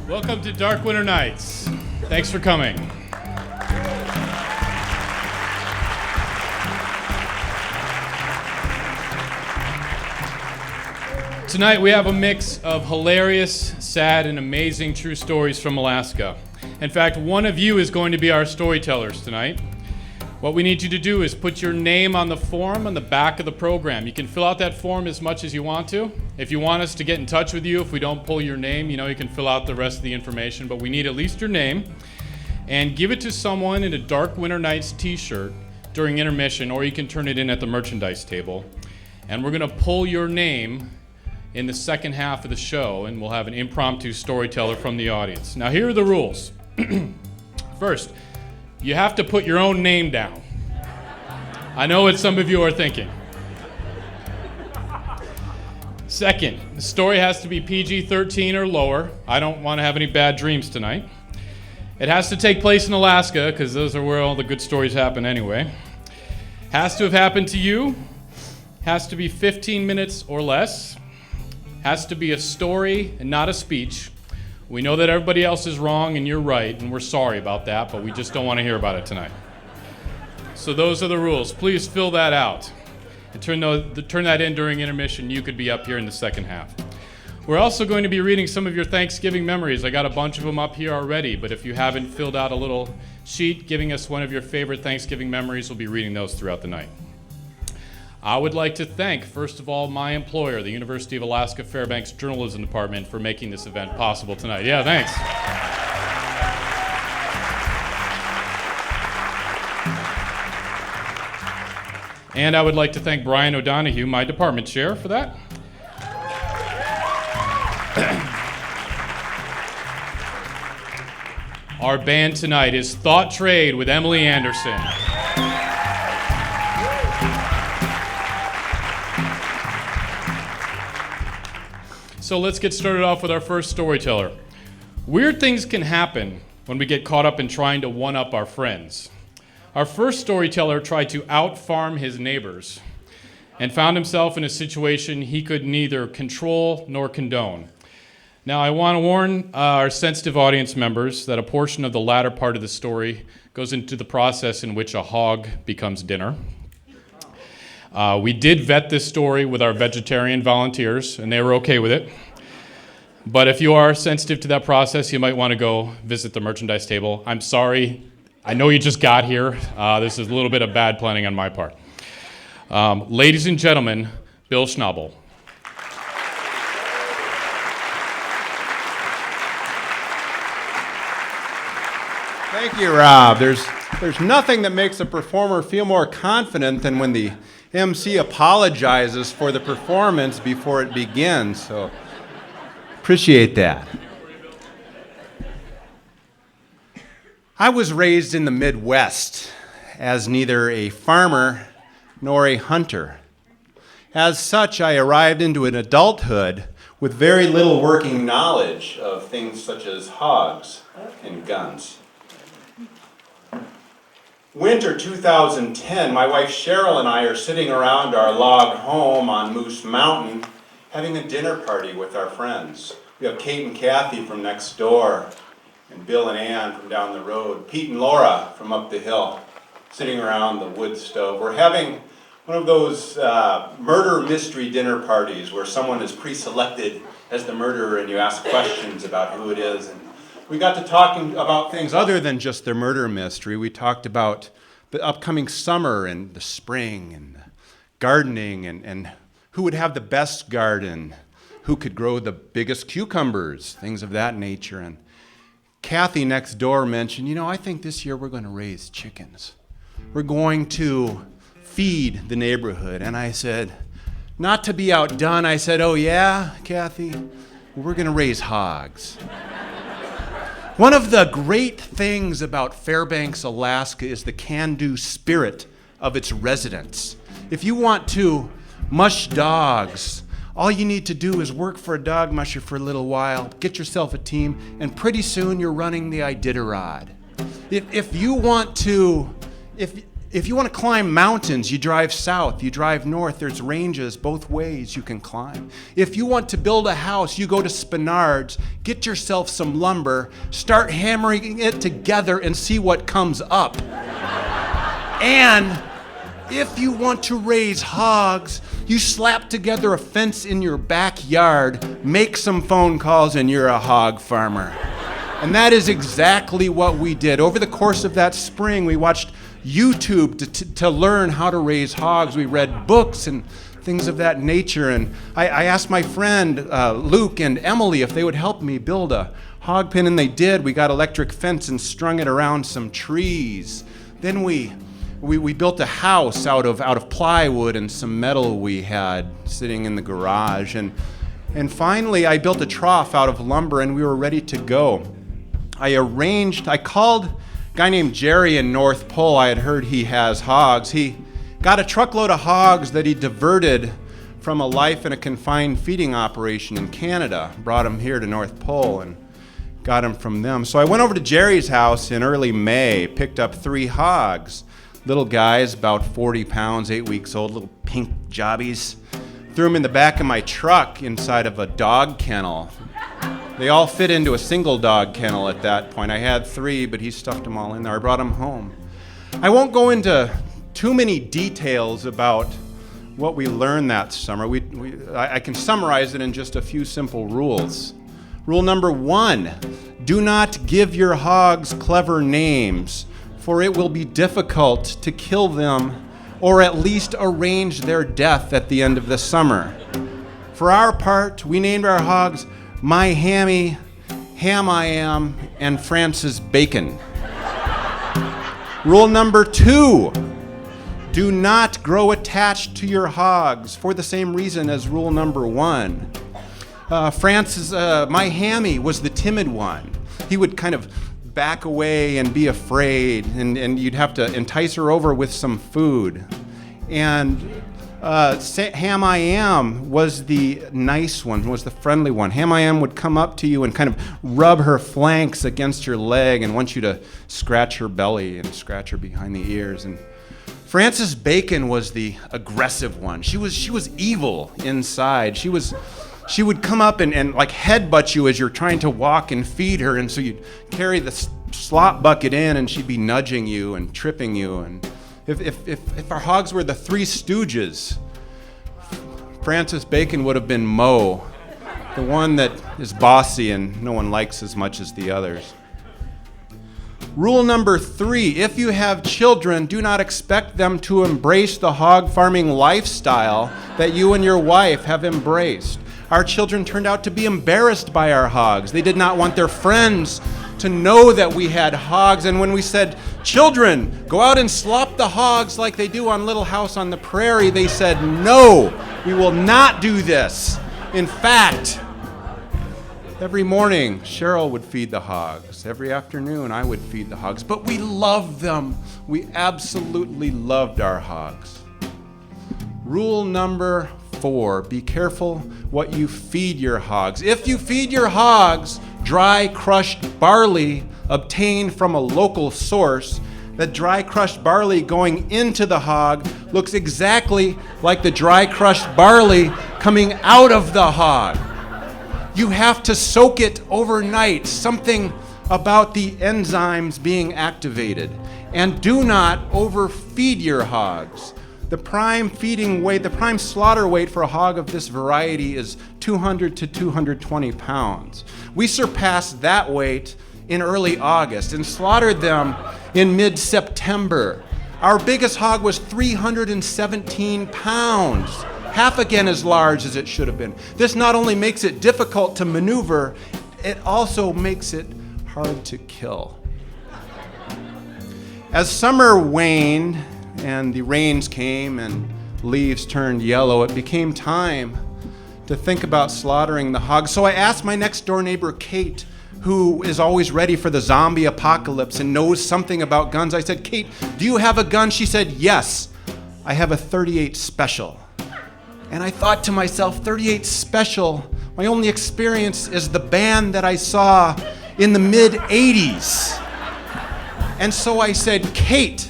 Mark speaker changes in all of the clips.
Speaker 1: Welcome to Dark Winter Nights. Thanks for coming. Tonight we have a mix of hilarious, sad, and amazing true stories from Alaska. In fact, one of you is going to be our storytellers tonight. What we need you to do is put your name on the form on the back of the program. You can fill out that form as much as you want to. If you want us to get in touch with you, if we don't pull your name, you can fill out the rest of the information, but we need at least your name. And give it to someone in a Dark Winter Nights t-shirt during intermission, or you can turn it in at the merchandise table. And we're gonna pull your name in the second half of the show, and we'll have an impromptu storyteller from the audience. Now, here are the rules. First, you have to put your own name down. I know what some of you are thinking. Second, the story has to be PG-13 or lower. I don't want to have any bad dreams tonight. It has to take place in Alaska, because those are where all the good stories happen anyway. Has to have happened to you. Has to be 15 minutes or less. Has to be a story and not a speech. We know that everybody else is wrong and you're right, and we're sorry about that, but we just don't want to hear about it tonight. So those are the rules. Please fill that out and turn that in during intermission. You could be up here in the second half. We're also going to be reading some of your Thanksgiving memories. I got a bunch of them up here already, but if you haven't filled out a little sheet giving us one of your favorite Thanksgiving memories, we'll be reading those throughout the night. I would like to thank, first of all, my employer, the University of Alaska Fairbanks Journalism Department, for making this event possible tonight. Yeah, thanks. And I would like to thank Brian O'Donohue, my department chair, for that. Our band tonight is Thought Trade with Emily Anderson. So let's get started off with our first storyteller. Weird things can happen when we get caught up in trying to one-up our friends. Our first storyteller tried to out-farm his neighbors and found himself in a situation he could neither control nor condone. Now, I want to warn our sensitive audience members that a portion of the latter part of the story goes into the process in which a hog becomes dinner. We did vet this story with our vegetarian volunteers, and they were okay with it. But if you are sensitive to that process, you might want to go visit the merchandise table. I'm sorry. I know you just got here. This is a little bit of bad planning on my part. Ladies and gentlemen, Bill Schnabel.
Speaker 2: Thank you, Rob. There's nothing that makes a performer feel more confident than when the MC apologizes for the performance before it begins, so appreciate that. I was raised in the Midwest as neither a farmer nor a hunter. As such, I arrived into an adulthood with very little working knowledge of things such as hogs and guns. Winter 2010, my wife Cheryl and I are sitting around our log home on Moose Mountain having a dinner party with our friends. We have Kate and Kathy from next door, and Bill and Ann from down the road, Pete and Laura from up the hill, sitting around the wood stove. We're having one of those murder mystery dinner parties where someone is pre-selected as the murderer and you ask questions about who it is. And we got to talking about things other than just the murder mystery. We talked about the upcoming summer and the spring and gardening and who would have the best garden, who could grow the biggest cucumbers, things of that nature. And Kathy next door mentioned, I think this year we're going to raise chickens. We're going to feed the neighborhood. And I said, not to be outdone, I said, oh yeah, Kathy, we're going to raise hogs. One of the great things about Fairbanks, Alaska is the can-do spirit of its residents. If you want to mush dogs, all you need to do is work for a dog musher for a little while, get yourself a team, and pretty soon you're running the Iditarod. If you want to If you want to climb mountains, you drive south, you drive north. There's ranges both ways you can climb. If you want to build a house, you go to Spinards, get yourself some lumber, start hammering it together and see what comes up. And if you want to raise hogs, you slap together a fence in your backyard, make some phone calls, and you're a hog farmer. And that is exactly what we did. Over the course of that spring, we watched YouTube to learn how to raise hogs. We read books and things of that nature. And I asked my friend Luke and Emily if they would help me build a hog pen, and they did. We got electric fence and strung it around some trees. Then we built a house out of plywood and some metal we had sitting in the garage. And finally, I built a trough out of lumber, and we were ready to go. I called a guy named Jerry in North Pole. I had heard he has hogs. He got a truckload of hogs that he diverted from a life in a confined feeding operation in Canada, brought them here to North Pole and got them from them. So I went over to Jerry's house in early May, picked up 3 hogs, little guys, about 40 pounds, 8 weeks old, little pink jobbies. Threw them in the back of my truck inside of a dog kennel. They all fit into a single dog kennel at that point. I had 3, but he stuffed them all in there. I brought them home. I won't go into too many details about what we learned that summer. I can summarize it in just a few simple rules. Rule number 1, do not give your hogs clever names, for it will be difficult to kill them or at least arrange their death at the end of the summer. For our part, we named our hogs My Hammy, Ham I Am, and Francis Bacon. Rule number 2, do not grow attached to your hogs for the same reason as rule number 1. My Hammy was the timid one. He would kind of back away and be afraid, and you'd have to entice her over with some food. And Ham I Am was the nice one, was the friendly one. Ham I Am would come up to you and kind of rub her flanks against your leg and want you to scratch her belly and scratch her behind the ears. And Francis Bacon was the aggressive one. She was evil inside. She would come up and like headbutt you as you're trying to walk and feed her, and so you'd carry the slop bucket in and she'd be nudging you and tripping you. And if our hogs were the Three Stooges, Francis Bacon would have been Mo, the one that is bossy and no one likes as much as the others. Rule number 3, if you have children, do not expect them to embrace the hog farming lifestyle that you and your wife have embraced. Our children turned out to be embarrassed by our hogs. They did not want their friends to know that we had hogs. And when we said, children, go out and slop the hogs like they do on Little House on the Prairie, they said, no, we will not do this. In fact, every morning, Cheryl would feed the hogs. Every afternoon, I would feed the hogs. But we loved them. We absolutely loved our hogs. Rule number 4, be careful what you feed your hogs. If you feed your hogs dry crushed barley obtained from a local source, the dry crushed barley going into the hog looks exactly like the dry crushed barley coming out of the hog. You have to soak it overnight, something about the enzymes being activated. And do not overfeed your hogs. The prime feeding weight, the prime slaughter weight for a hog of this variety is 200 to 220 pounds. We surpassed that weight in early August and slaughtered them in mid-September. Our biggest hog was 317 pounds, half again as large as it should have been. This not only makes it difficult to maneuver, it also makes it hard to kill. As summer waned and the rains came and leaves turned yellow, it became time to think about slaughtering the hogs. So I asked my next door neighbor, Kate, who is always ready for the zombie apocalypse and knows something about guns. I said, Kate, do you have a gun? She said, yes, I have a .38 Special. And I thought to myself, .38 Special, my only experience is the band that I saw in the mid-'80s. And so I said, Kate,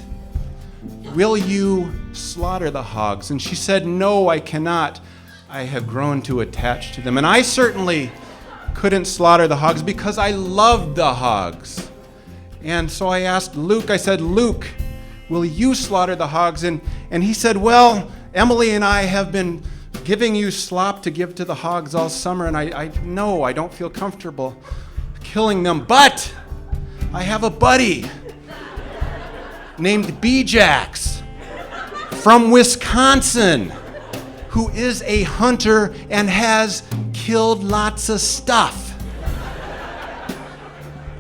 Speaker 2: will you slaughter the hogs? And she said, no, I cannot. I have grown too attached to them. And I certainly couldn't slaughter the hogs because I loved the hogs. And so I asked Luke, I said, Luke, will you slaughter the hogs? And he said, well, Emily and I have been giving you slop to give to the hogs all summer, and I know I don't feel comfortable killing them, but I have a buddy named B-Jax from Wisconsin who is a hunter and has killed lots of stuff.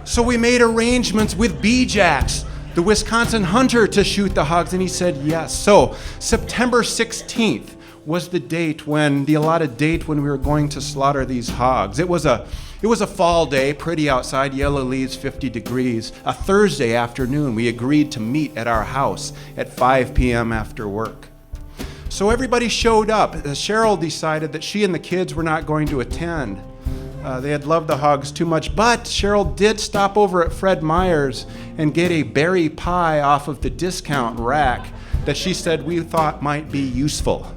Speaker 2: So we made arrangements with B-Jax, the Wisconsin hunter, to shoot the hogs, and he said yes. So September 16th was the allotted date when we were going to slaughter these hogs. It was a fall day, pretty outside, yellow leaves, 50 degrees. A Thursday afternoon, we agreed to meet at our house at 5 p.m. after work. So everybody showed up. Cheryl decided that she and the kids were not going to attend. They had loved the hogs too much, but Cheryl did stop over at Fred Meyer's and get a berry pie off of the discount rack that she said we thought might be useful.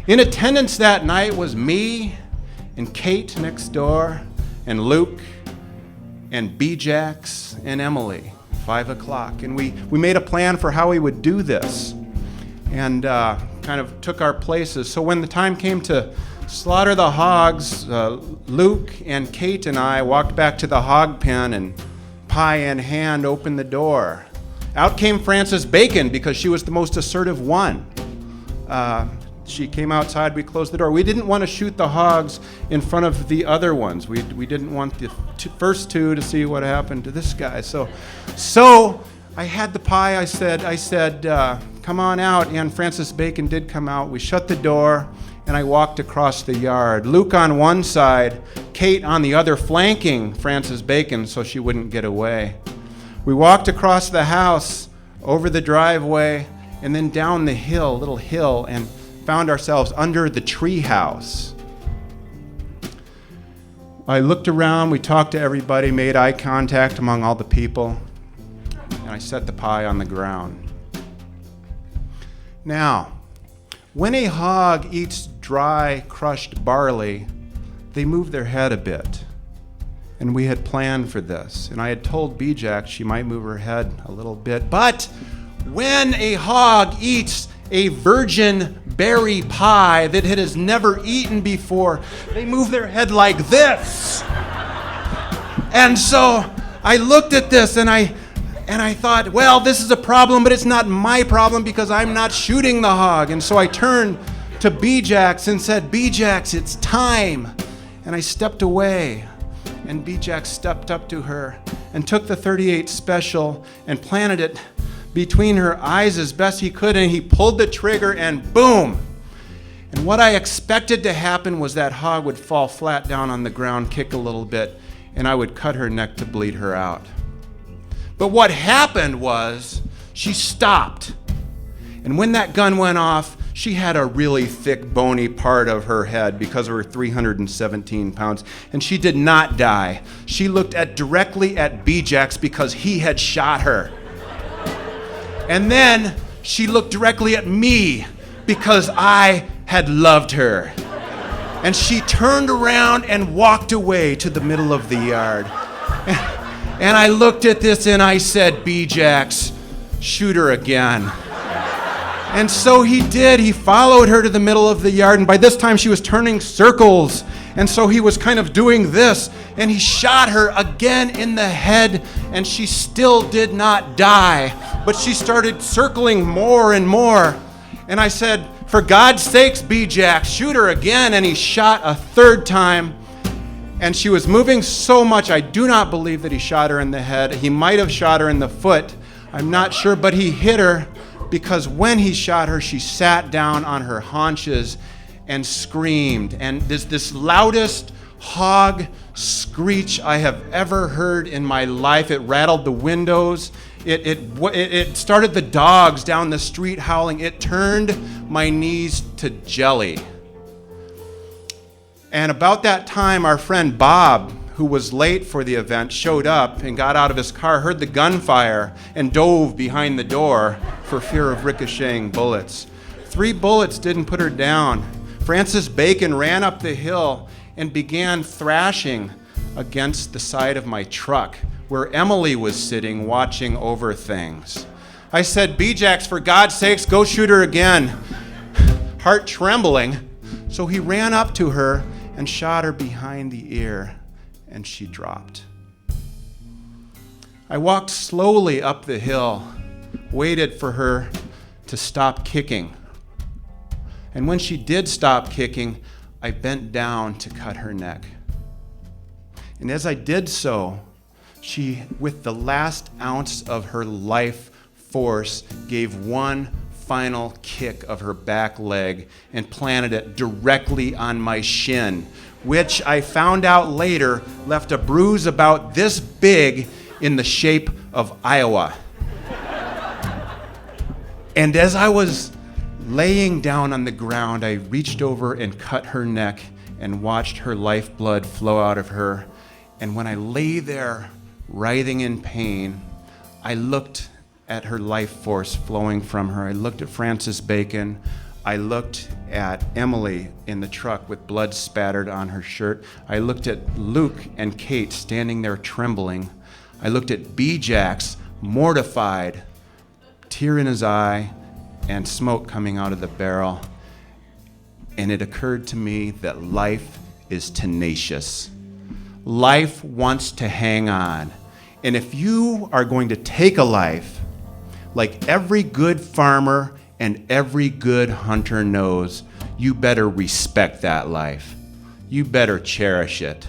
Speaker 2: In attendance that night was me and Kate next door and Luke and B-Jax and Emily, 5 o'clock. And we made a plan for how we would do this and kind of took our places. So when the time came to slaughter the hogs, Luke and Kate and I walked back to the hog pen and pie in hand opened the door. Out came Frances Bacon because she was the most assertive one. She came outside, we closed the door. We didn't want to shoot the hogs in front of the other ones. We didn't want the first two to see what happened to this guy. So I had the pie. I said, come on out. And Frances Bacon did come out. We shut the door, and I walked across the yard. Luke on one side, Kate on the other, flanking Frances Bacon so she wouldn't get away. We walked across the house, over the driveway, and then down the hill, little hill, and found ourselves under the tree house. I looked around, we talked to everybody, made eye contact among all the people, and I set the pie on the ground. Now, when a hog eats dry, crushed barley, they move their head a bit. And we had planned for this. And I had told B-Jax she might move her head a little bit. But when a hog eats a virgin berry pie that it has never eaten before, they move their head like this. And so I looked at this and I thought, well, this is a problem, but it's not my problem because I'm not shooting the hog. And so I turned to B-Jax and said, B-Jax, it's time. And I stepped away, and B-Jax stepped up to her and took the .38 Special and planted it between her eyes as best he could, and he pulled the trigger, and boom! And what I expected to happen was that hog would fall flat down on the ground, kick a little bit, and I would cut her neck to bleed her out. But what happened was she stopped. And when that gun went off, she had a really thick, bony part of her head because of her 317 pounds. And she did not die. She looked directly at B-Jax because he had shot her. And then she looked directly at me because I had loved her. And she turned around and walked away to the middle of the yard. And I looked at this and I said, B-Jax, shoot her again. And so he did. He followed her to the middle of the yard, and by this time she was turning circles. And so he was kind of doing this, and he shot her again in the head, and she still did not die. But she started circling more and more. And I said, for God's sakes, B-Jax, shoot her again. And he shot a third time. And she was moving so much, I do not believe that he shot her in the head. He might have shot her in the foot. I'm not sure, but he hit her because when he shot her, she sat down on her haunches and screamed. And this loudest hog screech I have ever heard in my life. It rattled the windows. It started the dogs down the street howling. It turned my knees to jelly. And about that time, our friend Bob, who was late for the event, showed up and got out of his car, heard the gunfire, and dove behind the door for fear of ricocheting bullets. 3 bullets didn't put her down. Francis Bacon ran up the hill and began thrashing against the side of my truck where Emily was sitting watching over things. I said, "B-Jacks, for God's sakes, go shoot her again." Heart trembling, so he ran up to her and shot her behind the ear, and she dropped. I walked slowly up the hill, waited for her to stop kicking. And when she did stop kicking, I bent down to cut her neck. And as I did so, she, with the last ounce of her life force, gave one final kick of her back leg and planted it directly on my shin, which I found out later left a bruise about this big in the shape of Iowa. And as I was laying down on the ground, I reached over and cut her neck and watched her lifeblood flow out of her. And when I lay there writhing in pain, I looked at her life force flowing from her. I looked at Francis Bacon. I looked at Emily in the truck with blood spattered on her shirt. I looked at Luke and Kate standing there trembling. I looked at B-Jacks, mortified, tear in his eye, and smoke coming out of the barrel. And it occurred to me that life is tenacious. Life wants to hang on. And if you are going to take a life, like every good farmer and every good hunter knows, you better respect that life. You better cherish it.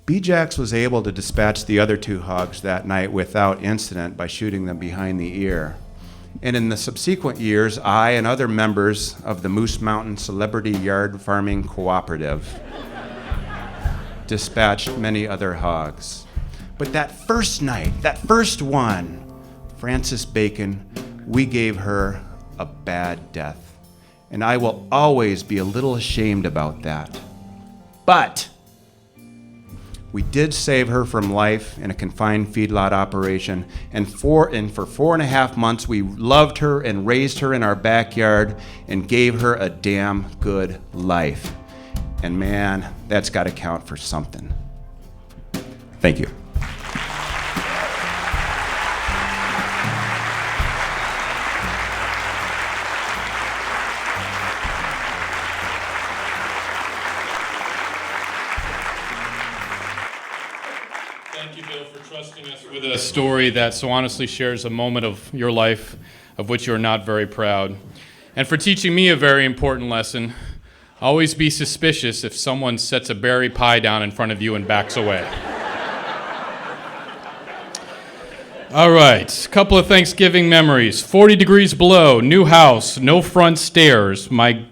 Speaker 2: B-Jacks was able to dispatch the other 2 hogs that night without incident by shooting them behind the ear. And in the subsequent years, I and other members of the Moose Mountain Celebrity Yard Farming Cooperative dispatched many other hogs. But that first night, that first one, Francis Bacon, we gave her a bad death. And I will always be a little ashamed about that. But we did save her from life in a confined feedlot operation, and for 4.5 months we loved her and raised her in our backyard and gave her a damn good life. And man, that's got to count for something. Thank you.
Speaker 1: Thank you, Bill, for trusting us with a story that so honestly shares a moment of your life of which you are not very proud. And for teaching me a very important lesson. Always be suspicious if someone sets a berry pie down in front of you and backs away. All right, a couple of Thanksgiving memories. 40 degrees below, new house, no front stairs. My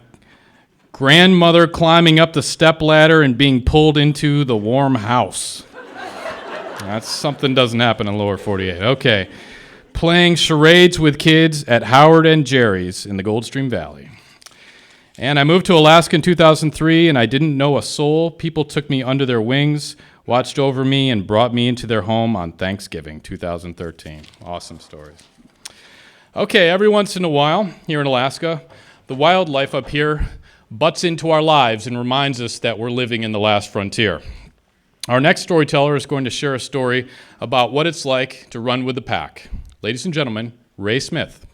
Speaker 1: grandmother climbing up the stepladder and being pulled into the warm house. That's something doesn't happen in lower 48. Okay. Playing charades with kids at Howard and Jerry's in the Goldstream Valley. And I moved to Alaska in 2003, and I didn't know a soul. People took me under their wings, watched over me, and brought me into their home on Thanksgiving 2013. Awesome stories. Okay, every once in a while here in Alaska, the wildlife up here butts into our lives and reminds us that we're living in the last frontier. Our next storyteller is going to share a story about what it's like to run with the pack. Ladies and gentlemen, Ray Smith.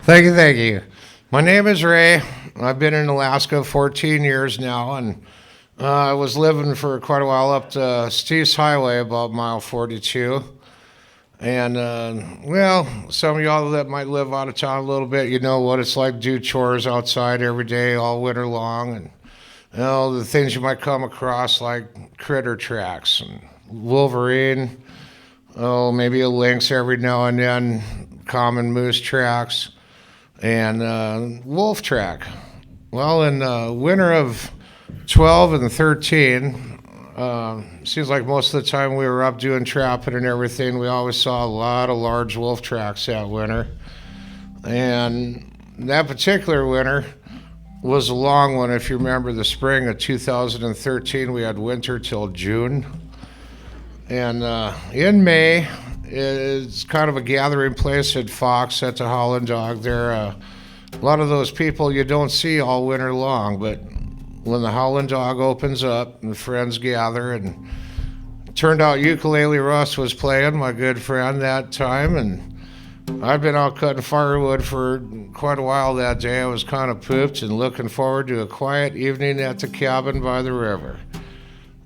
Speaker 3: Thank you. My name is Ray. I've been in Alaska 14 years now, and I was living for quite a while up to Steve's Highway, about mile 42. And, well, some of y'all that might live out of town a little bit, you know what it's like to do chores outside every day, all winter long. And, you know, the things you might come across, like critter tracks and wolverine, maybe a lynx every now and then, common moose tracks, and wolf track. Well, in the winter of 12 and 13, seems like most of the time we were up doing trapping and everything, we always saw a lot of large wolf tracks that winter. And that particular winter, was a long one. If you remember the spring of 2013, we had winter till June. And in May, it's kind of a gathering place at Fox at the Holland Dog. There are a lot of those people you don't see all winter long, but when the Holland Dog opens up and friends gather, and it turned out Ukulele Russ was playing, my good friend, that time, and I've been out cutting firewood for quite a while that day. I was kind of pooped and looking forward to a quiet evening at the cabin by the river.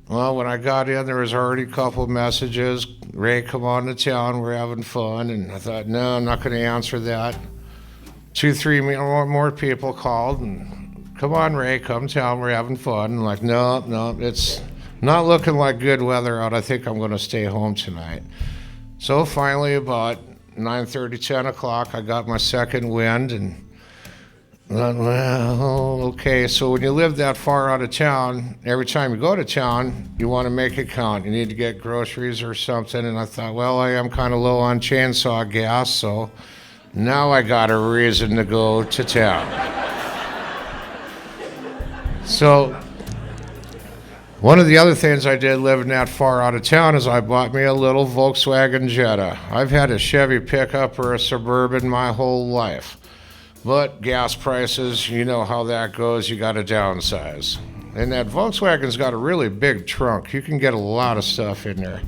Speaker 3: Well, when I got in, there was already a couple of messages. Ray, come on to town, we're having fun. And I thought, no, I'm not going to answer that. 2-3 more people called, and come on, Ray, come town, we're having fun. And like, no, it's not looking like good weather out. I think I'm going to stay home tonight. So finally, about 9:30, 10 o'clock, I got my second wind, and thought, well, okay, so when you live that far out of town, every time you go to town, you want to make it count. You need to get groceries or something, and I thought, well, I am kind of low on chainsaw gas, so now I got a reason to go to town. So one of the other things I did living that far out of town is I bought me a little Volkswagen Jetta. I've had a Chevy pickup or a Suburban my whole life. But gas prices, you know how that goes, you gotta downsize. And that Volkswagen's got a really big trunk. You can get a lot of stuff in there.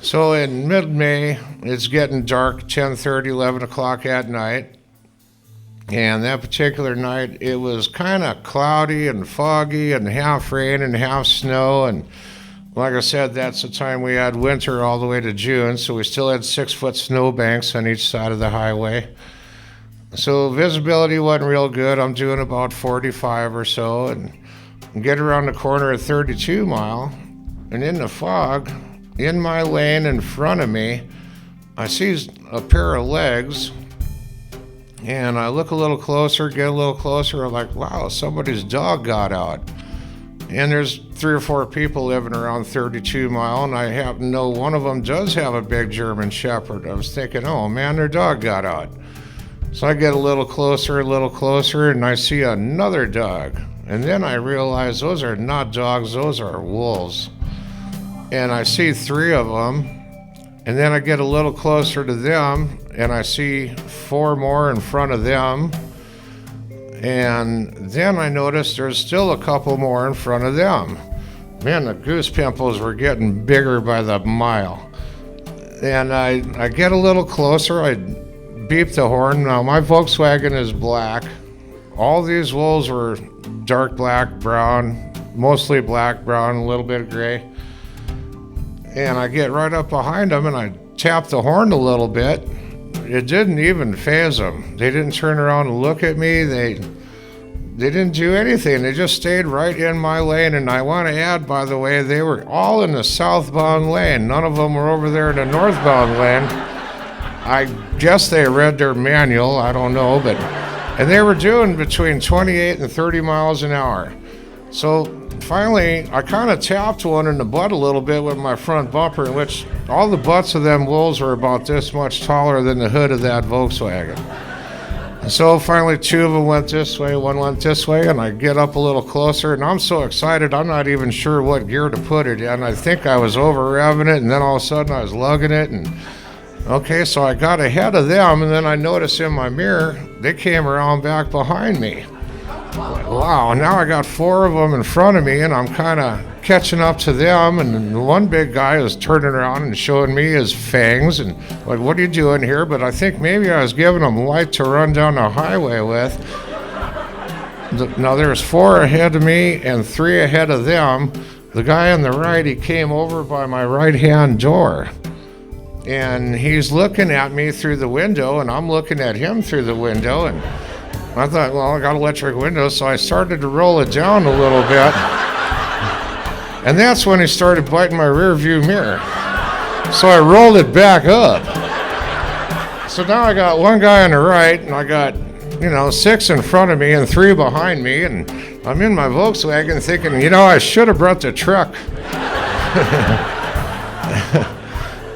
Speaker 3: So in mid-May, it's getting dark, 10:30, 11 o'clock at night. And that particular night, it was kind of cloudy and foggy and half rain and half snow. And like I said, that's the time we had winter all the way to June, so we still had 6-foot snowbanks on each side of the highway. So visibility wasn't real good. I'm doing about 45 or so, and get around the corner at 32 mile, and in the fog, in my lane in front of me, I see a pair of legs, and I look a little closer, get a little closer, I'm like, wow, somebody's dog got out. And there's 3 or 4 people living around 32 mile, and I happen to know one of them does have a big German Shepherd. I was thinking, oh man, their dog got out. So I get a little closer, and I see another dog. And then I realize those are not dogs, those are wolves. And I see 3 of them, and then I get a little closer to them, and I see 4 more in front of them. And then I notice there's still a couple more in front of them. Man, the goose pimples were getting bigger by the mile. And I get a little closer, I beep the horn. Now my Volkswagen is black. All these wolves were dark black, brown, mostly black, brown, a little bit of gray. And I get right up behind them and I tap the horn a little bit. It didn't even faze them. They didn't turn around and look at me. They didn't do anything. They just stayed right in my lane. And I want to add, by the way, they were all in the southbound lane. None of them were over there in the northbound lane. I guess they read their manual, I don't know, and they were doing between 28 and 30 miles an hour. So finally, I kind of tapped one in the butt a little bit with my front bumper, in which all the butts of them wolves were about this much taller than the hood of that Volkswagen. And so finally 2 of them went this way, 1 went this way, and I get up a little closer, and I'm so excited, I'm not even sure what gear to put it in. I think I was over-revving it, and then all of a sudden I was lugging it, and okay, so I got ahead of them, and then I noticed in my mirror, they came around back behind me. Wow, now I got 4 of them in front of me, and I'm kind of catching up to them, and the one big guy is turning around and showing me his fangs, and like, what are you doing here? But I think maybe I was giving him light to run down the highway with. Now there's 4 ahead of me and 3 ahead of them. The guy on the right, he came over by my right-hand door. And he's looking at me through the window, and I'm looking at him through the window, and I thought, well, I got electric windows, so I started to roll it down a little bit. And that's when he started biting my rear view mirror. So I rolled it back up. So now I got 1 guy on the right, and I got, 6 in front of me and 3 behind me, and I'm in my Volkswagen thinking, I should have brought the truck.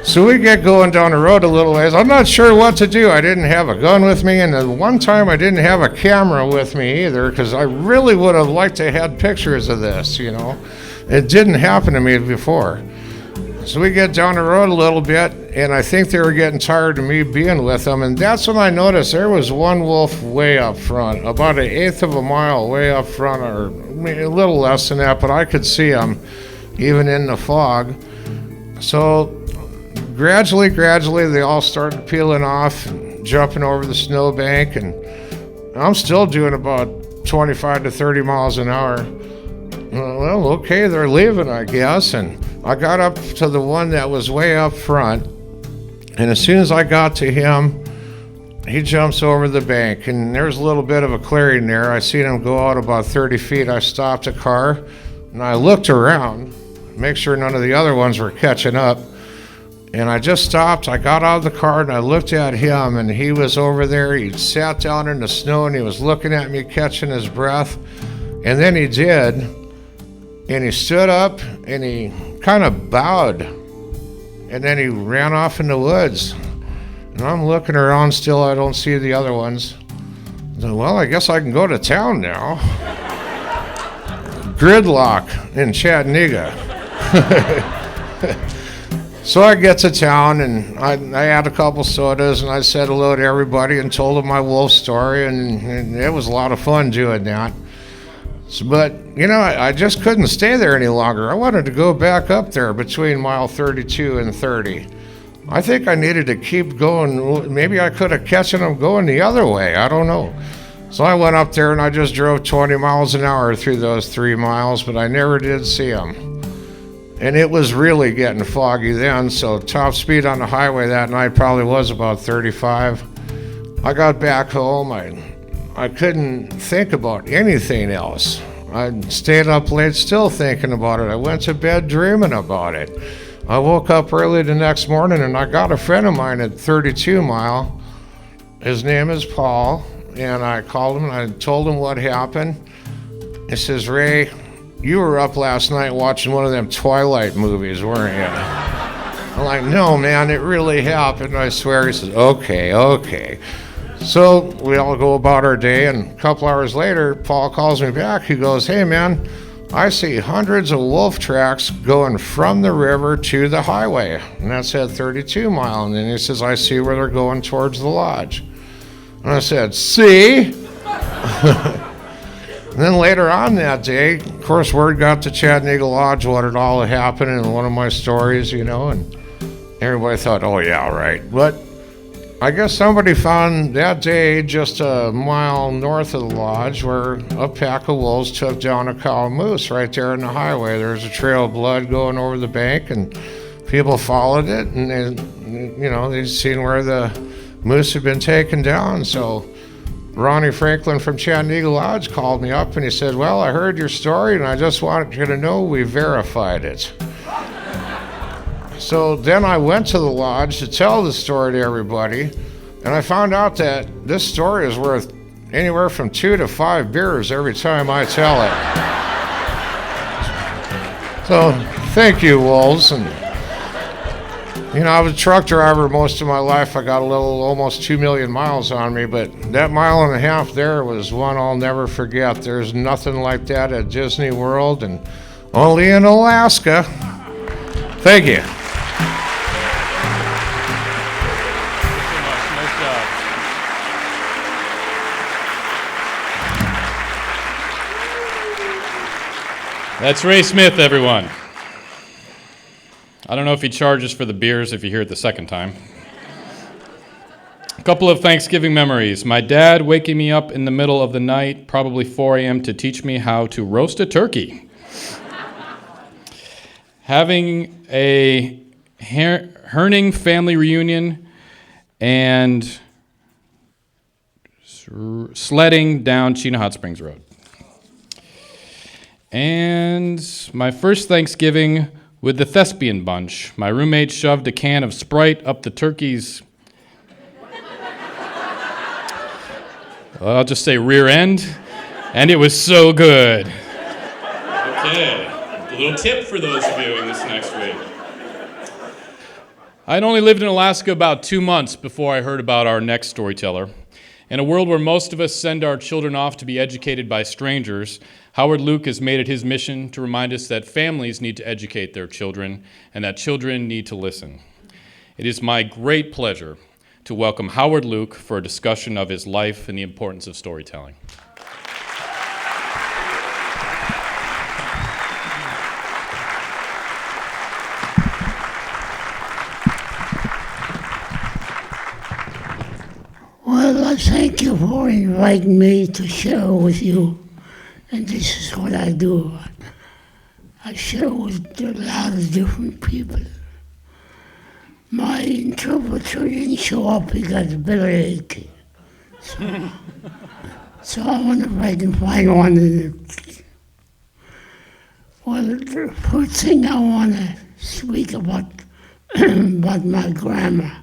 Speaker 3: So we get going down the road a little ways. I'm not sure what to do. I didn't have a gun with me, and the one time I didn't have a camera with me either, because I really would have liked to have pictures of this, you know. It didn't happen to me before. So we get down the road a little bit, and I think they were getting tired of me being with them, and that's when I noticed there was one wolf way up front, about 1/8 of a mile way up front, or maybe a little less than that, but I could see him even in the fog. So gradually, they all started peeling off and jumping over the snowbank, and I'm still doing about 25 to 30 miles an hour. Well, okay, they're leaving, I guess, and I got up to the one that was way up front, and as soon as I got to him, he jumps over the bank, and there's a little bit of a clearing there. I seen him go out about 30 feet. I stopped the car, and I looked around, make sure none of the other ones were catching up. And I just stopped, I got out of the car, and I looked at him, and he was over there. He sat down in the snow, and he was looking at me, catching his breath. And then he did, and he stood up, and he kind of bowed. And then he ran off in the woods. And I'm looking around still, I don't see the other ones. I said, well, I guess I can go to town now. Gridlock in Chattanooga. So I get to town, and I had a couple sodas, and I said hello to everybody and told them my wolf story, and it was a lot of fun doing that. But, you know, I just couldn't stay there any longer. I wanted to go back up there between mile 32 and 30. I think I needed to keep going. Maybe I could have catching them going the other way. I don't know. So I went up there, and I just drove 20 miles an hour through those 3 miles, but I never did see them. And it was really getting foggy then, so top speed on the highway that night probably was about 35. I got back home. I couldn't think about anything else. I stayed up late still thinking about it. I went to bed dreaming about it. I woke up early the next morning, and I got a friend of mine at 32 Mile. His name is Paul, and I called him, and I told him what happened. He says, Ray, you were up last night watching one of them Twilight movies, weren't you? I'm like, no, man, it really happened, I swear. He says, okay. So we all go about our day, and a couple hours later, Paul calls me back. He goes, hey, man, I see hundreds of wolf tracks going from the river to the highway, and that's at 32 Mile. And then he says, I see where they're going towards the lodge. And I said, see? And then later on that day, of course, word got to Chattanooga Lodge what had all happened in one of my stories, you know, and everybody thought, oh, yeah, right. But I guess somebody found that day just a mile north of the lodge where a pack of wolves took down a cow moose right there on the highway. There was a trail of blood going over the bank, and people followed it, and they'd seen where the moose had been taken down. So Ronnie Franklin from Chattanooga Lodge called me up, and he said, well, I heard your story, and I just wanted you to know we verified it. So then I went to the lodge to tell the story to everybody, and I found out that this story is worth anywhere from 2 to 5 beers every time I tell it. So thank you, wolves. And I was a truck driver most of my life. I got almost 2 million miles on me, but that 1.5 miles there was one I'll never forget. There's nothing like that at Disney World, and only in Alaska. Thank you.
Speaker 1: That's Ray Smith, everyone. I don't know if he charges for the beers if you hear it the second time. A couple of Thanksgiving memories. My dad waking me up in the middle of the night, probably 4 a.m., to teach me how to roast a turkey. Having a Herning family reunion and sledding down Chena Hot Springs Road. And my first Thanksgiving with the Thespian Bunch. My roommate shoved a can of Sprite up the turkey's, I'll just say rear end, and it was so good. Okay, a little tip for those viewing this next week. I'd only lived in Alaska about 2 months before I heard about our next storyteller. In a world where most of us send our children off to be educated by strangers, Howard Luke has made it his mission to remind us that families need to educate their children and that children need to listen. It is my great pleasure to welcome Howard Luke for a discussion of his life and the importance of storytelling.
Speaker 4: Well, I thank you for inviting me to share with you, and this is what I do. I share with a lot of different people. My interpreter didn't show up, he got a bellyache. So I wonder if I can find one. Well, the first thing I want to speak about, about my grandma.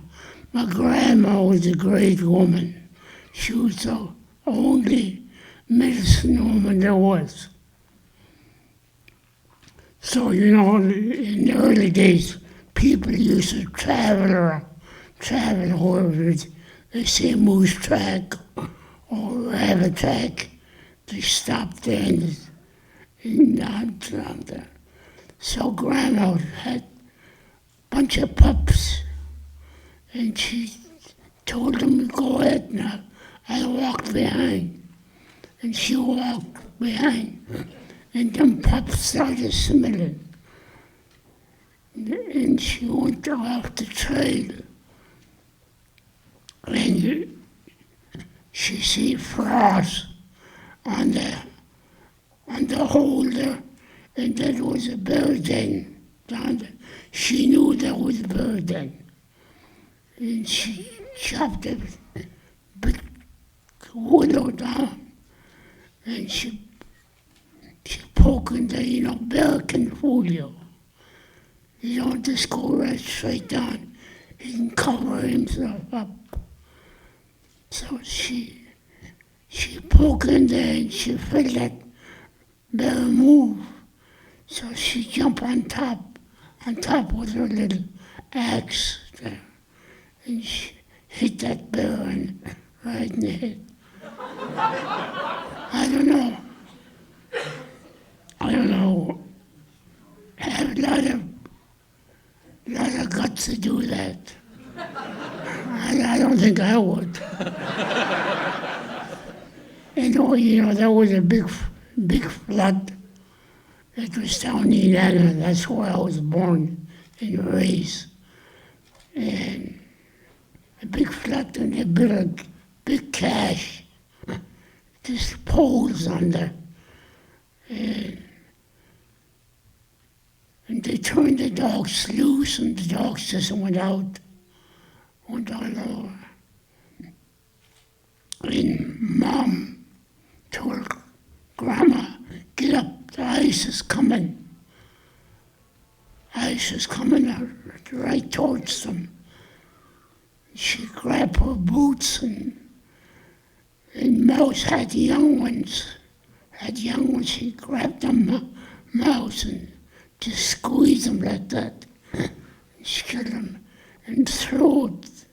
Speaker 4: My grandma was a great woman. She was the only medicine woman there was. So, you know, in the early days, people used to travel wherever they say moose track or rabbit track. They stopped there and down there. So Grandma had a bunch of pups. And she told them, go ahead now. I walked behind. And she walked behind. And them pups started smelling. And she went off the trail. And she see frost on the holder. And that was a bear den down there. She knew that was a bear den. And she chopped a big willow down, and she poked in there, you know, bear can fool you. You don't just go right straight down. He can cover himself up. So she poked in there, and she felt that bear move. So she jumped on top with her little axe there. And she hit that bear right in the head. I don't know. I have a lot of guts to do that. I don't think I would. You know, there was a big flood. It was down in Indiana. That's where I was born and raised. And a big flood, and they built a big cache. There's poles on there. And they turned the dogs loose, and the dogs just went all over. And Mom told Grandma, get up, the ice is coming. Ice is coming right towards them. She grabbed her boots, and Mouse had young ones. She grabbed them, Mouse, and just squeezed them like that. She killed them and threw it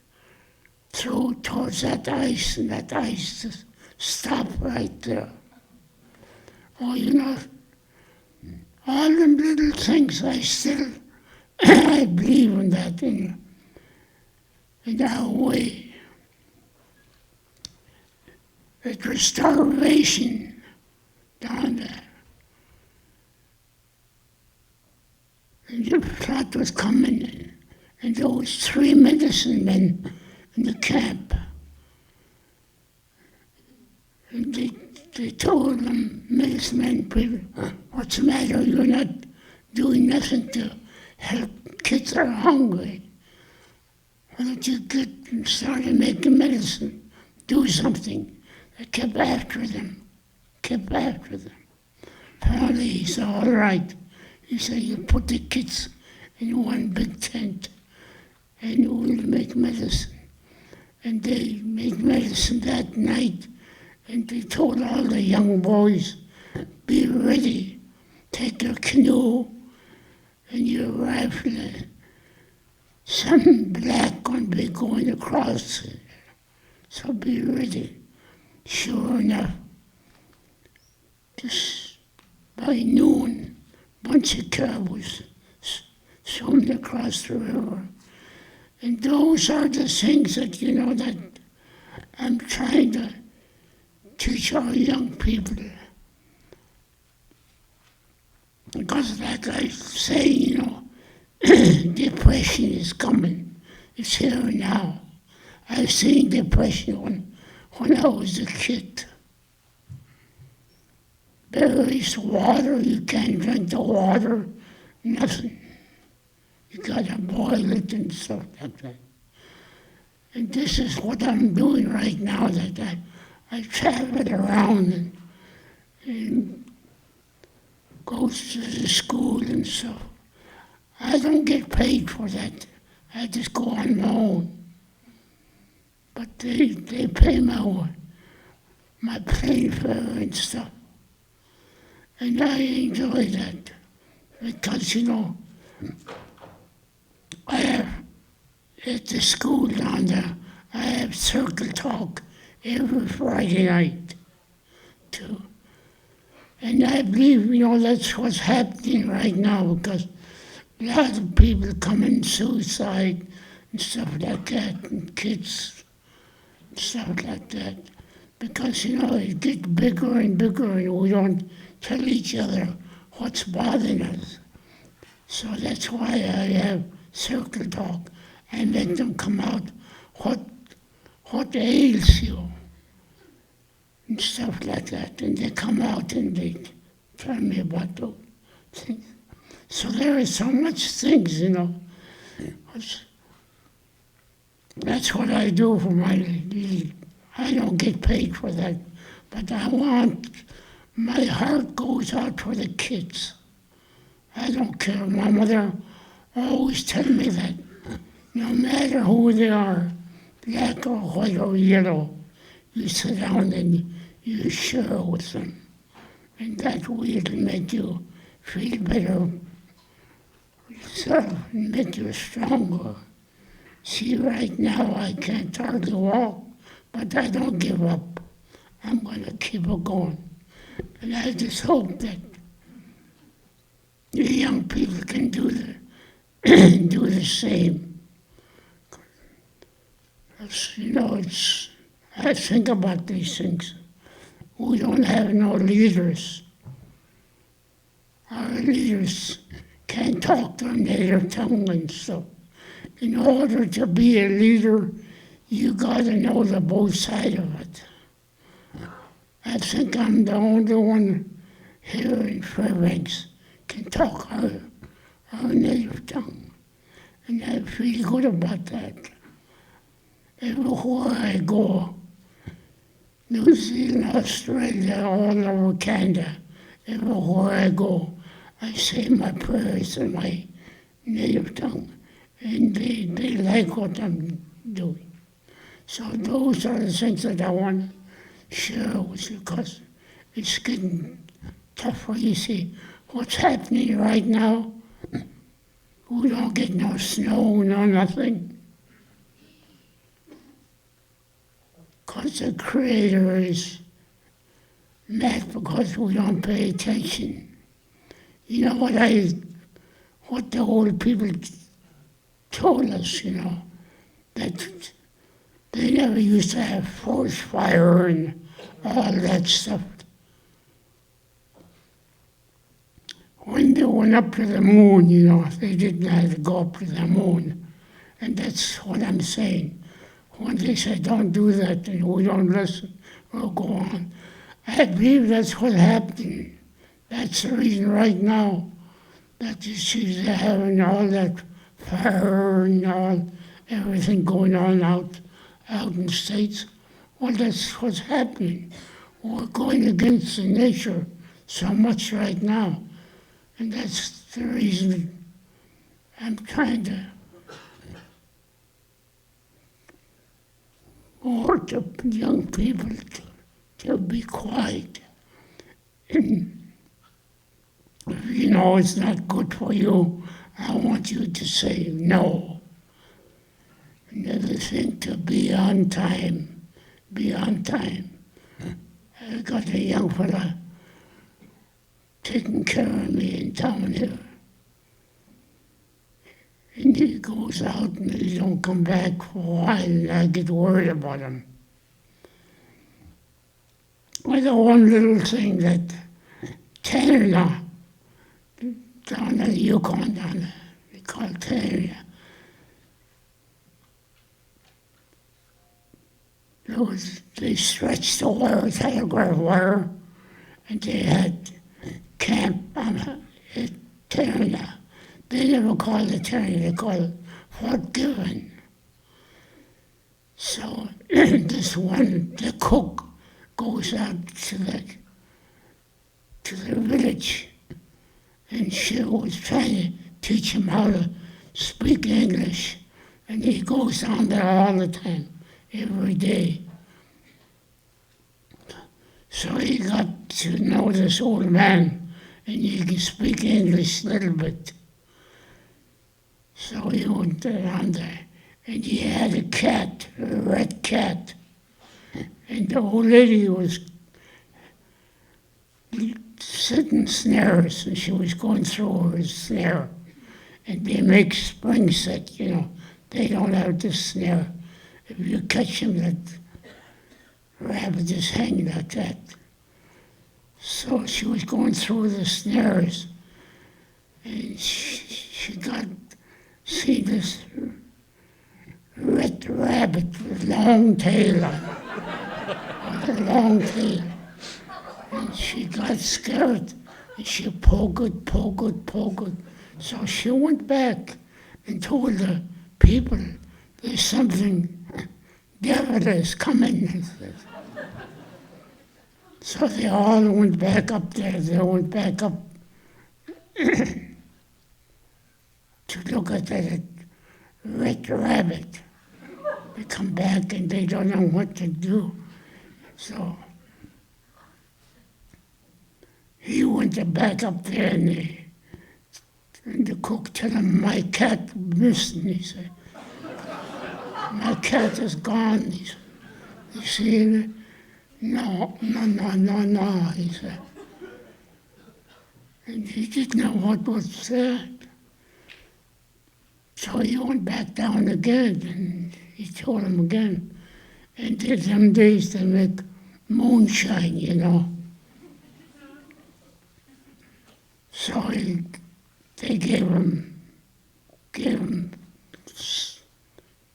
Speaker 4: towards that ice, and that ice just stopped right there. Oh, you know, all them little things, I believe in that in our way. It was starvation down there. And the flood was coming, and there was 3 medicine men in the camp. And they told them, medicine men people, what's the matter? You're not doing nothing to help kids that are hungry. Why don't you get and start making medicine? Do something. They kept after them. Finally, he said, all right. He said, you put the kids in one big tent, and we'll make medicine. And they made medicine that night, and they told all the young boys, be ready. Take your canoe and your rifle Something black gonna be going across it. So be ready. Sure enough, just by noon, a bunch of cowboys swimming across the river. And those are the things that, that I'm trying to teach our young people. Because like I say, depression is coming. It's here now. I've seen depression when I was a kid. There is water, you can't drink the water, nothing. You gotta boil it and stuff like that. And this is what I'm doing right now, that I travel around and goes to the school and stuff. I don't get paid for that. I just go on my own. But they pay my plane fare and stuff. And I enjoy that because, I have, at the school down there, I have circle talk every Friday night, too. And I believe, that's what's happening right now because a lot of people commit suicide and stuff like that, and kids and stuff like that. Because, it gets bigger and bigger and we don't tell each other what's bothering us. So that's why I have circle talk. I make them come out what ails you and stuff like that. And they come out and they tell me about those things. So there is so much things, That's what I do for my living. I don't get paid for that. But my heart goes out for the kids. I don't care. My mother always tell me that no matter who they are, black or white or yellow, you sit down and you share with them. And that way it'll make you feel better yourself and make you stronger. See, right now I can't hardly walk, but I don't give up. I'm going to keep it going. And I just hope that the young people can do the same. I think about these things. We don't have no leaders. Our leaders can't talk their native tongue and stuff. In order to be a leader, you got to know the both sides of it. I think I'm the only one here in Fairbanks can talk our native tongue. And I feel good about that. Everywhere I go, New Zealand, Australia, all over Canada, everywhere I go, I say my prayers in my native tongue. And they like what I'm doing. So those are the things that I want to share with you because it's getting tougher. You see, what's happening right now, we don't get no snow, no nothing. Because the Creator is mad because we don't pay attention. You know what the old people told us, that they never used to have forest fire and all that stuff. When they went up to the moon, they didn't have to go up to the moon. And that's what I'm saying. When they said, don't do that, and we don't listen, we'll go on. I believe that's what's happening. That's the reason right now that you see they're having all that fire and everything going on out in the States. Well, that's what's happening. We're going against the nature so much right now. And that's the reason I'm trying to warn the young people to be quiet. And if it's not good for you, I want you to say no. Another thing to be on time. Be on time. I got a young fella taking care of me in town here. And he goes out and he don't come back for a while, and I get worried about him. I got one little thing that Canada, down in the Yukon, down there, they call it Canada. They stretched the wire, telegraph wire, and they had camp on it, Canada. They never called it Canada, they called it Fort Given. So this one, the cook, goes out to the village, and she was trying to teach him how to speak English, and he goes down there all the time, every day. So he got to know this old man, and he can speak English a little bit. So he went around there, and he had a cat, a red cat. And the old lady was setting snares, and she was going through her snare. And they make springs that, they don't have the snare. If you catch them, that rabbit is hanging like that. So she was going through the snares, and she got see this red rabbit with long tail on it. A long tail, and she got scared, and she poked it. So she went back and told the people, there's something devilish coming. So they all went back up there. They went back up to look at that red rabbit. They come back and they don't know what to do. So he went back up there, and the cook told him, my cat missing, he said. My cat is gone, he said. You see it? No, he said. And he didn't know what was that. So he went back down again, and he told him again. And there's some days they make moonshine, So they gave him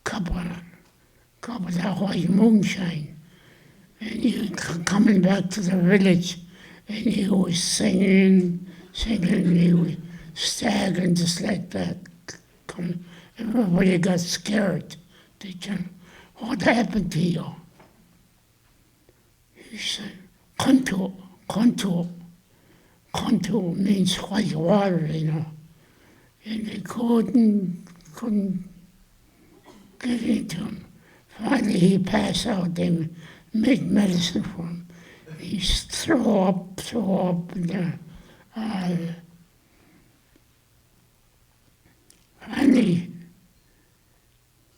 Speaker 4: cup of that white moonshine. And he was coming back to the village, and he was singing, and he was staggering just like that. Everybody got scared. They told him, what happened to you? He said, Konto means white water, And they couldn't get into him. Finally, he passed out. They made medicine for him. He threw up, and finally,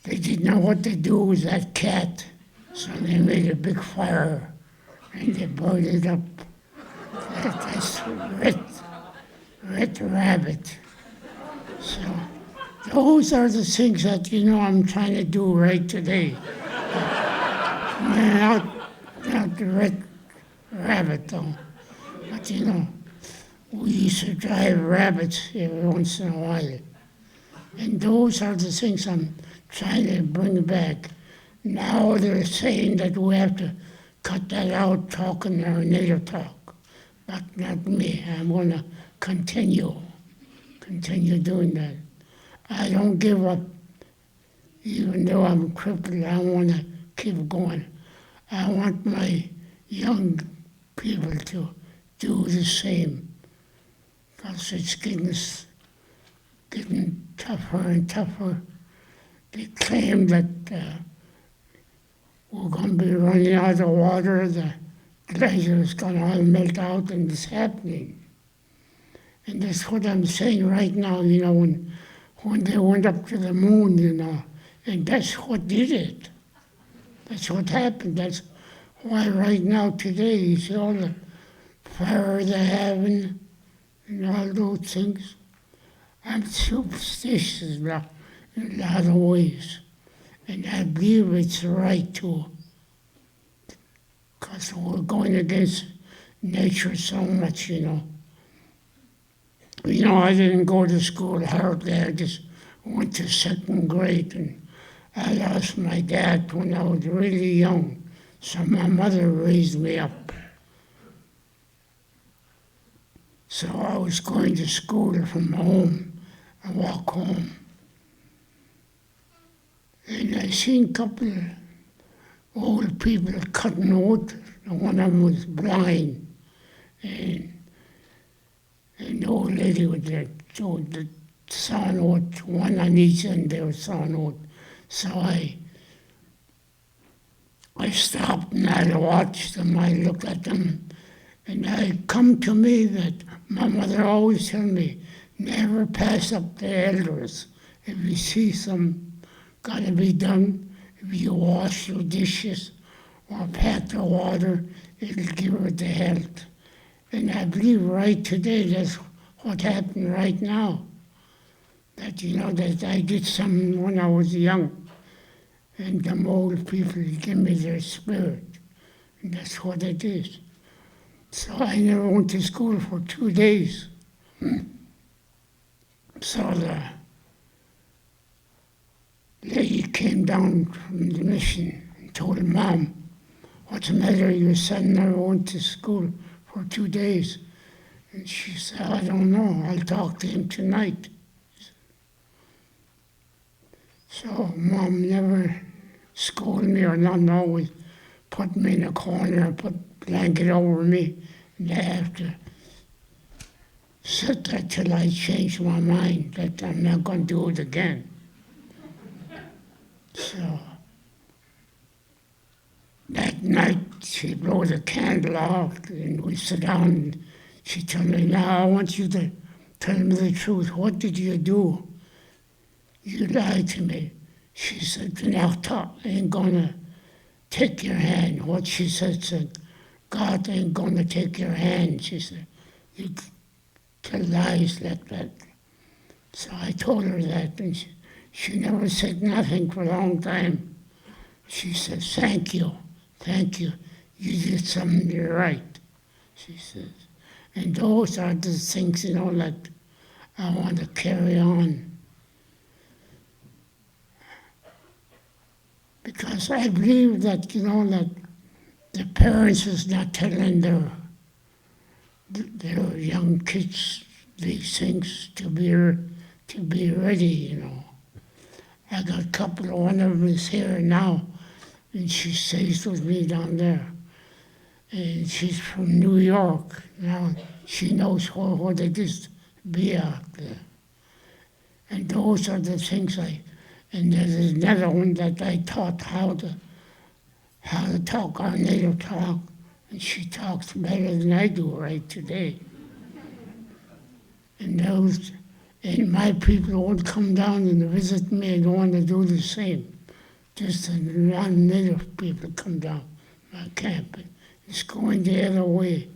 Speaker 4: they didn't know what to do with that cat, so they made a big fire, and they burned it up. That's red rabbit. So those are the things that, I'm trying to do right today. Not the red rabbit, though. But, we used to drive rabbits every once in a while. And those are the things I'm trying to bring back. Now they're saying that we have to cut that out, talking our native talk. But not me. I'm going to continue doing that. I don't give up. Even though I'm crippled, I want to keep going. I want my young people to do the same, because it's getting tougher and tougher. They claim that we're going to be running out of water, the glacier is going to all melt out, and it's happening. And that's what I'm saying right now, when they went up to the moon, And that's what did it. That's what happened. That's why right now today you see all the fire they're having and all those things. I'm superstitious now in a lot of ways. And I believe it's right too. Because we're going against nature so much, you know. You know, I didn't go to school hardly. I just went to second grade, and I lost my dad when I was really young. So my mother raised me up. So I was going to school from home. I walk home. And I seen a couple of old people cutting wood. And one of them was blind. And the old lady with the sawing, one on each end, they were sawing wood. So I stopped and I watched them, I looked at them, and it come to me that my mother always told me, never pass up the elders. If you see some gotta be done, if you wash your dishes or pat the water, it'll give her the health. And I believe right today that's what happened right now. That, you know, that I did something when I was young, and them old people give me their spirit, and that's what it is. So I never went to school for 2 days. So the lady came down from the mission and told Mom, what's the matter, your son never went to school for 2 days. And she said, I don't know, I'll talk to him tonight. So Mom never scolded me or nothing, always put me in a corner and put a blanket over me. And I have to sit there till I change my mind that I'm not going to do it again. So that night she blew the candle out and we sit down and she told me, now I want you to tell me the truth. What did you do? You lied to me. She said, now I ain't gonna take your hand. What she said, God ain't gonna take your hand. She said, you tell lies like that. So I told her that, and she never said nothing for a long time. She said, thank you, you did something right, she says. And those are the things, you know, that I want to carry on. Because I believe that, you know, that the parents is not telling their young kids these things to be ready, you know. I got a couple, one of them is here now, and she stays with me down there. And she's from New York. Now she knows what it is to be out there. And those are the things and there's another one that I taught how to talk our native talk, and she talks better than I do right today. And my people would come down and visit me and want to do the same. Just the non-native people come down my camp. It's going the other way.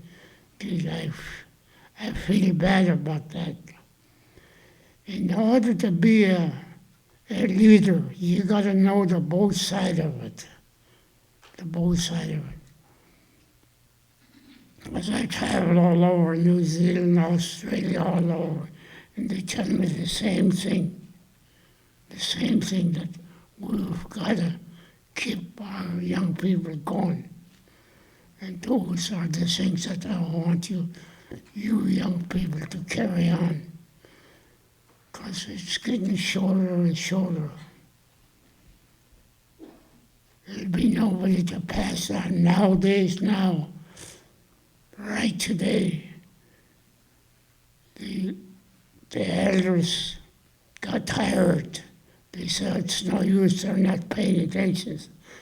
Speaker 4: I feel bad about that. In order to be a leader, you got to know the both side of it. The both side of it. As I travel all over New Zealand, Australia, all over, and they tell me the same thing. The same thing, that we've got to keep our young people going. And those are the things that I want you young people to carry on. Because it's getting shorter and shorter. There'll be nobody to pass on nowadays now. Right today, the elders got tired. They said it's no use, they're not paying attention.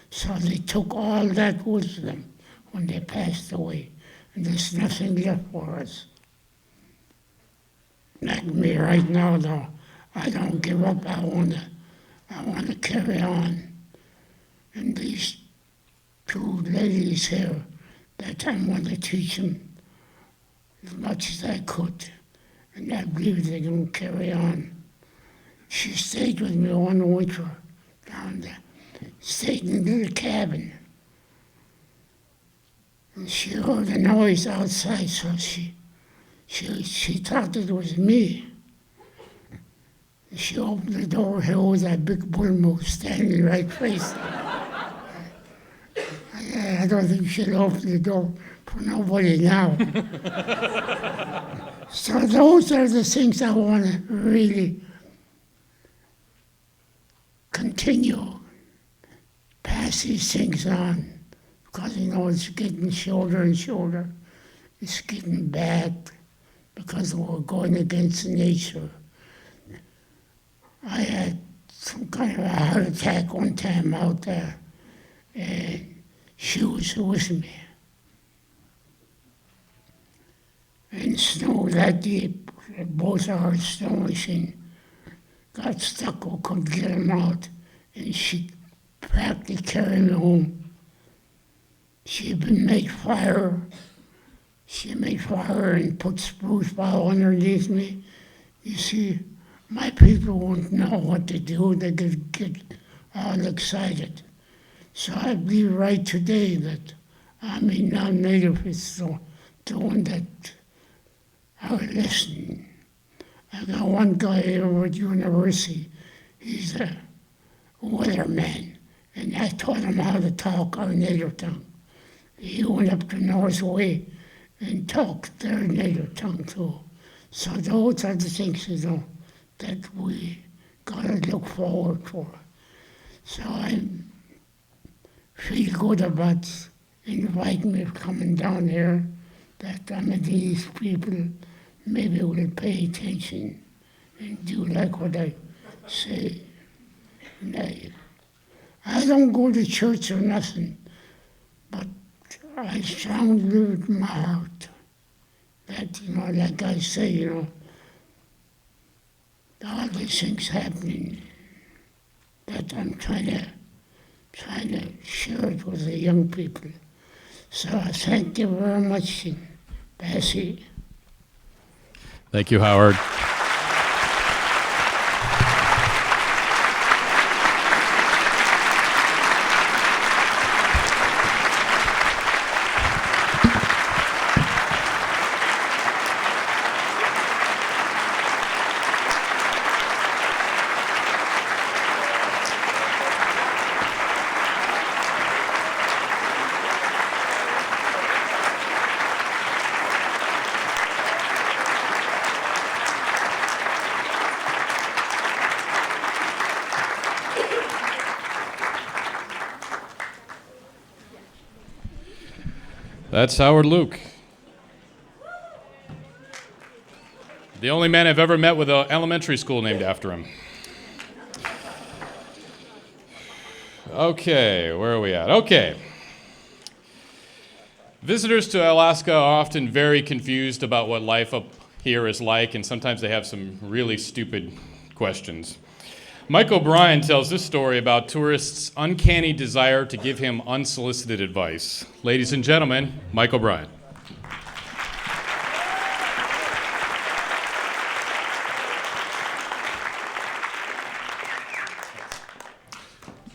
Speaker 4: So they took all that with them when they passed away. And there's nothing left for us. Like me right now, though, I don't give up. I I want to carry on. And these two ladies here, that I want to teach them as much as I could. And I believe they're going to carry on. She stayed with me one winter down there, stayed in a little cabin. And she heard a noise outside, so she thought it was me. And she opened the door, here was that big bull moose standing right facing. I don't think she'll open the door for nobody now. So those are the things I want to really continue, pass these things on, because it's getting shorter and shorter. It's getting bad because we're going against nature. I had some kind of a heart attack one time out there, and she was with me. And snow that deep, both our snow machine got stuck, we couldn't get them out, and she practically carried me home. She had been made fire. She made fire and put spruce bough underneath me. You see, my people wouldn't know what to do. They could get all excited. So I believe right today that non-native is the one that are listening. I got one guy here at university. He's a weatherman, and I taught him how to talk our native tongue. He went up to North Way and talked their native tongue too. So those are the things, that we gotta look forward for. So I feel good about inviting me coming down here, that these people maybe will pay attention and do like what I say. And I don't go to church or nothing, but I strongly believe in my heart that, like I say, all these things happening, that I'm trying to share it with the young people. So I thank you very much, Bessie.
Speaker 1: Thank you, Howard. That's Howard Luke. The only man I've ever met with an elementary school named after him. Okay, where are we at? Okay. Visitors to Alaska are often very confused about what life up here is like, and sometimes they have some really stupid questions. Mike O'Brien tells this story about tourists' uncanny desire to give him unsolicited advice. Ladies and gentlemen, Mike O'Brien.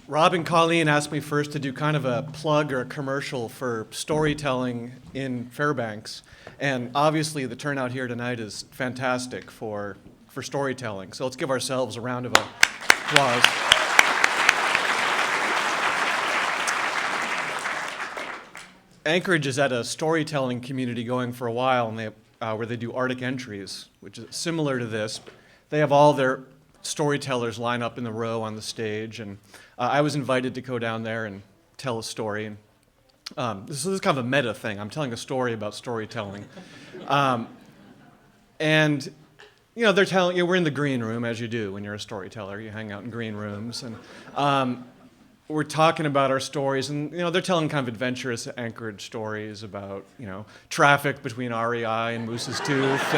Speaker 5: Rob and Colleen asked me first to do kind of a plug or a commercial for storytelling in Fairbanks. And obviously the turnout here tonight is fantastic for storytelling. So let's give ourselves a round of applause. Anchorage has had a storytelling community going for a while, and where they do Arctic entries, which is similar to this. They have all their storytellers line up in the row on the stage, and I was invited to go down there and tell a story. And this is kind of a meta thing. I'm telling a story about storytelling. And they're telling you, we're in the green room, as you do when you're a storyteller. You hang out in green rooms, and we're talking about our stories, and they're telling kind of adventurous Anchorage stories about traffic between REI and Moose's Tooth,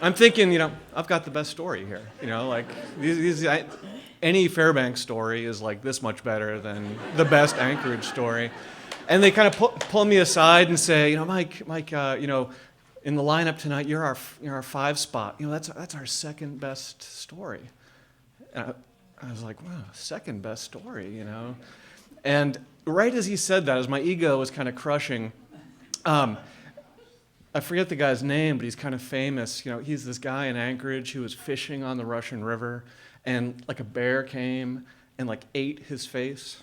Speaker 5: and I'm thinking, I've got the best story here. Like any Fairbanks story is like this much better than the best Anchorage story. And they kind of pull me aside and say, Mike, in the lineup tonight, you're our 5 spot. That's our second best story. And I was like, wow, second best story, And right as he said that, as my ego was kind of crushing, I forget the guy's name, but he's kind of famous. He's this guy in Anchorage who was fishing on the Russian River, and like a bear came and like ate his face.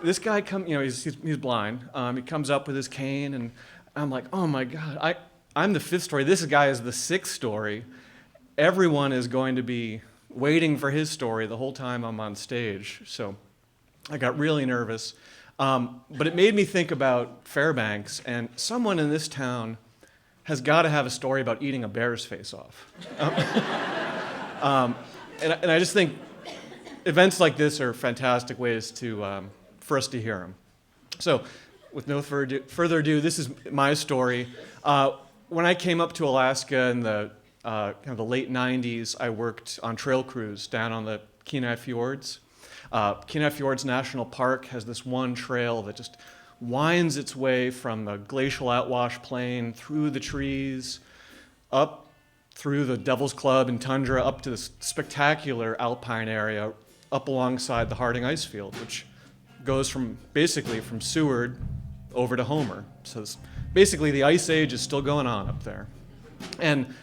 Speaker 5: This guy he's blind. He comes up with his cane, and I'm like, oh my God, I'm the 5th story. This guy is the 6th story. Everyone is going to be waiting for his story the whole time I'm on stage. So I got really nervous. But it made me think about Fairbanks, and someone in this town has got to have a story about eating a bear's face off. And I just think events like this are fantastic ways for us to hear them. So with no further ado, this is my story. When I came up to Alaska in the kind of the late 90s, I worked on trail crews down on the Kenai Fjords. Kenai Fjords National Park has this one trail that just winds its way from the glacial outwash plain through the trees, up through the Devil's Club and tundra, up to this spectacular alpine area up alongside the Harding ice field, which goes basically from Seward over to Homer. So basically the ice age is still going on up there. And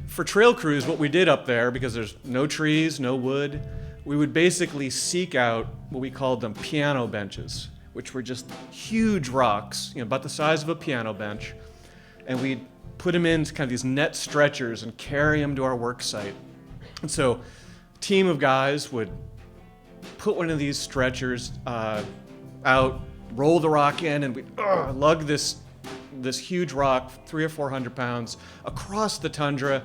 Speaker 5: for trail crews, what we did up there, because there's no trees, no wood, we would basically seek out what we called them piano benches, which were just huge rocks, about the size of a piano bench, and we'd put them in kind of these net stretchers and carry them to our work site. And so a team of guys would put one of these stretchers out, roll the rock in, and we'd lug this huge rock, 300 or 400 pounds, across the tundra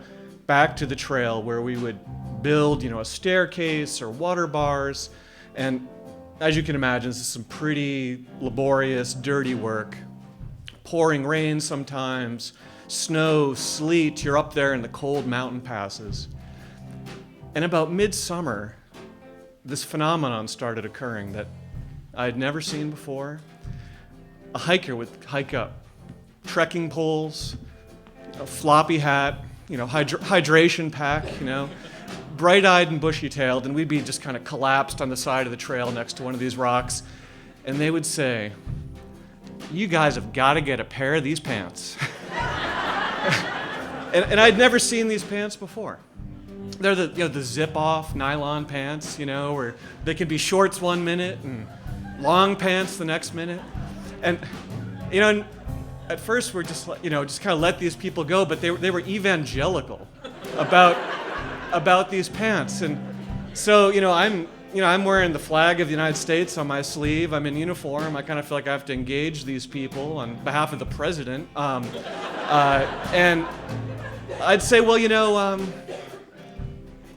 Speaker 5: back to the trail where we would build, a staircase or water bars. And as you can imagine, this is some pretty laborious, dirty work. Pouring rain sometimes, snow, sleet, you're up there in the cold mountain passes. And about midsummer, this phenomenon started occurring that I had never seen before. A hiker would hike up, trekking poles, a floppy hat, hydration pack, bright-eyed and bushy-tailed, and we'd be just kind of collapsed on the side of the trail next to one of these rocks, and they would say, "You guys have got to get a pair of these pants." and I'd never seen these pants before. They're the zip-off nylon pants, where they can be shorts one minute and long pants the next minute, and at first we're just kind of let these people go, but they were evangelical about these pants. And so I'm wearing the flag of the United States on my sleeve. I'm in uniform. I kind of feel like I have to engage these people on behalf of the president. And I'd say, well,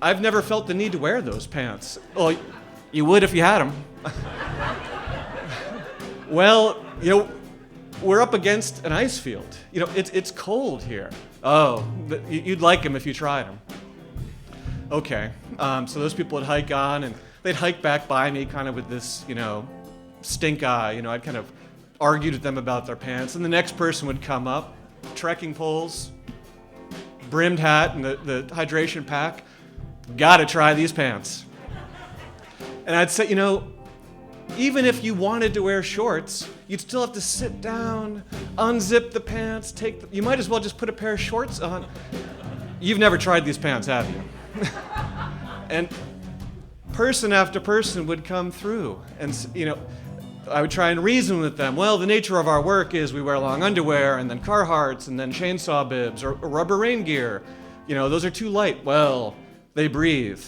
Speaker 5: I've never felt the need to wear those pants. Well, you would if you had them. Well, we're up against an ice field. It's cold here. Oh, you'd like them if you tried them. Okay, so those people would hike on, and they'd hike back by me kind of with this, stink eye. I'd kind of argued with them about their pants, and the next person would come up, trekking poles, brimmed hat, and the hydration pack. Gotta try these pants. And I'd say, even if you wanted to wear shorts, you'd still have to sit down, unzip the pants, you might as well just put a pair of shorts on. You've never tried these pants, have you? And person after person would come through, and I would try and reason with them. Well, the nature of our work is we wear long underwear, and then Carhartts, and then chainsaw bibs, or rubber rain gear. Those are too light. Well, they breathe,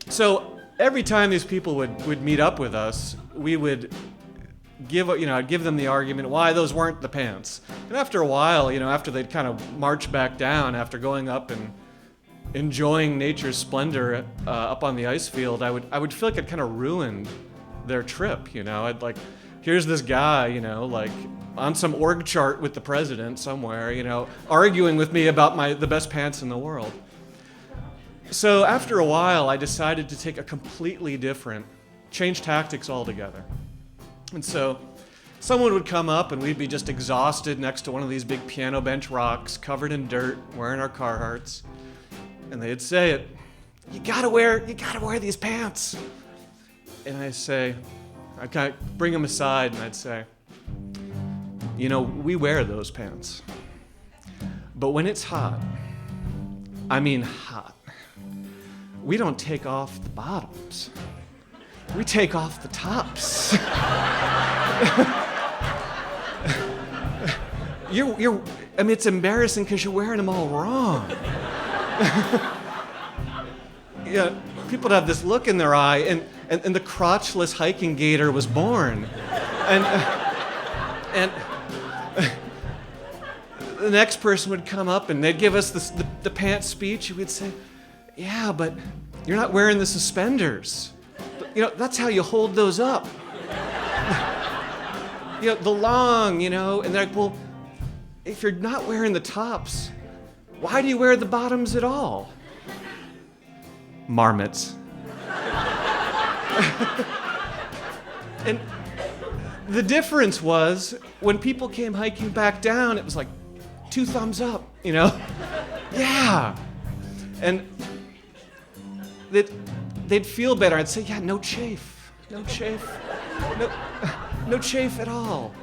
Speaker 5: So every time these people would meet up with us, we would I'd give them the argument why those weren't the pants. And after a while, after they'd kind of march back down after going up and enjoying nature's splendor up on the ice field, I would feel like I'd kind of ruined their trip. I'd like, here's this guy, on some org chart with the president somewhere, arguing with me about the best pants in the world. So after a while, I decided to take a completely change tactics altogether. And so someone would come up and we'd be just exhausted next to one of these big piano bench rocks, covered in dirt, wearing our Carhartts. And they'd say it, you gotta wear these pants. And I'd kind of bring them aside and I'd say, we wear those pants. But when it's hot, I mean hot, we don't take off the bottoms. We take off the tops. It's embarrassing because you're wearing them all wrong. People have this look in their eye, and the crotchless hiking gator was born. And the next person would come up and they'd give us the pants speech, and we'd say, yeah, but you're not wearing the suspenders. That's how you hold those up. The long, and they're like, well, if you're not wearing the tops, why do you wear the bottoms at all? Marmots. And the difference was, when people came hiking back down, it was like 2 thumbs up, Yeah. And they'd feel better. I'd say, yeah, no chafe. No chafe. No chafe at all.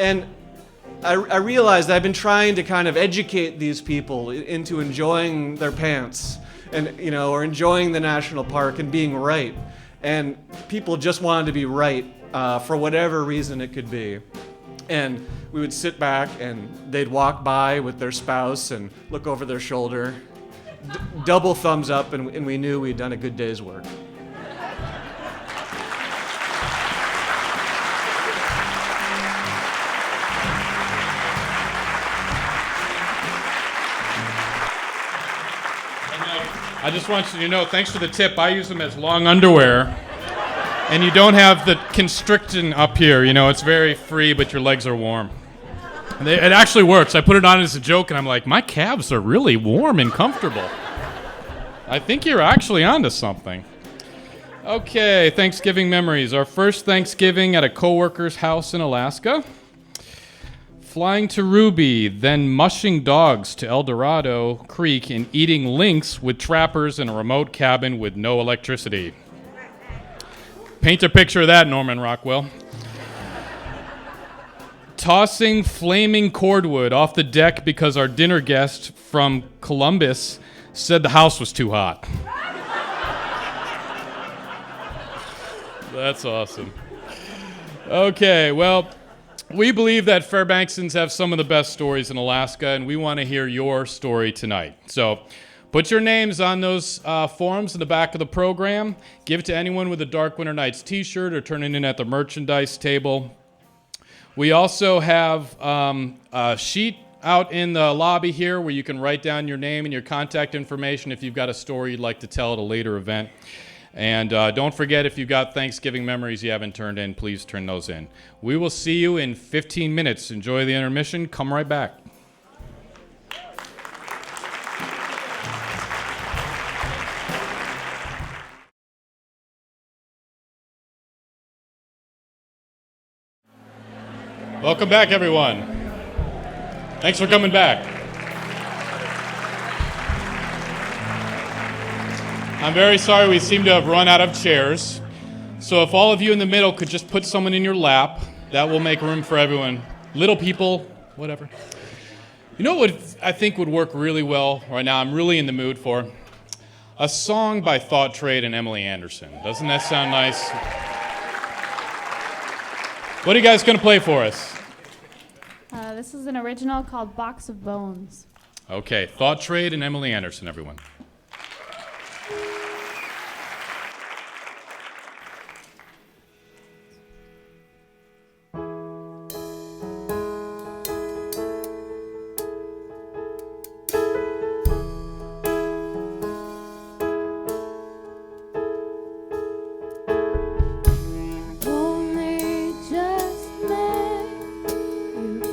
Speaker 5: And I realized I've been trying to kind of educate these people into enjoying their pants and, or enjoying the national park and being right. And people just wanted to be right for whatever reason it could be. And we would sit back and they'd walk by with their spouse and look over their shoulder, double thumbs up, and we knew we'd done a good day's work.
Speaker 1: I just want you to know, thanks for the tip. I use them as long underwear. And you don't have the constriction up here. It's very free, but your legs are warm. And it actually works. I put it on as a joke, and I'm like, my calves are really warm and comfortable. I think you're actually onto something. Okay, Thanksgiving memories. Our first Thanksgiving at a coworker's house in Alaska. Flying to Ruby, then mushing dogs to El Dorado Creek and eating lynx with trappers in a remote cabin with no electricity. Paint a picture of that, Norman Rockwell. Tossing flaming cordwood off the deck because our dinner guest from Columbus said the house was too hot. That's awesome. Okay, well, we believe that Fairbanksons have some of the best stories in Alaska, and we want to hear your story tonight. So put your names on those forms in the back of the program. Give it to anyone with a Dark Winter Nights t-shirt or turn it in at the merchandise table. We also have a sheet out in the lobby here where you can write down your name and your contact information if you've got a story you'd like to tell at a later event. And don't forget, if you've got Thanksgiving memories you haven't turned in, please turn those in. We will see you in 15 minutes. Enjoy the intermission. Come right back. Welcome back, everyone. Thanks for coming back. I'm very sorry we seem to have run out of chairs. So if all of you in the middle could just put someone in your lap, that will make room for everyone. Little people, whatever. You know what I think would work really well right now? I'm really in the mood for a song by Thought Trade and Emily Anderson. Doesn't that sound nice? What are you guys going to play for us?
Speaker 6: This is an original called Box of Bones.
Speaker 1: Okay, Thought Trade and Emily Anderson, everyone.
Speaker 6: Only just met you.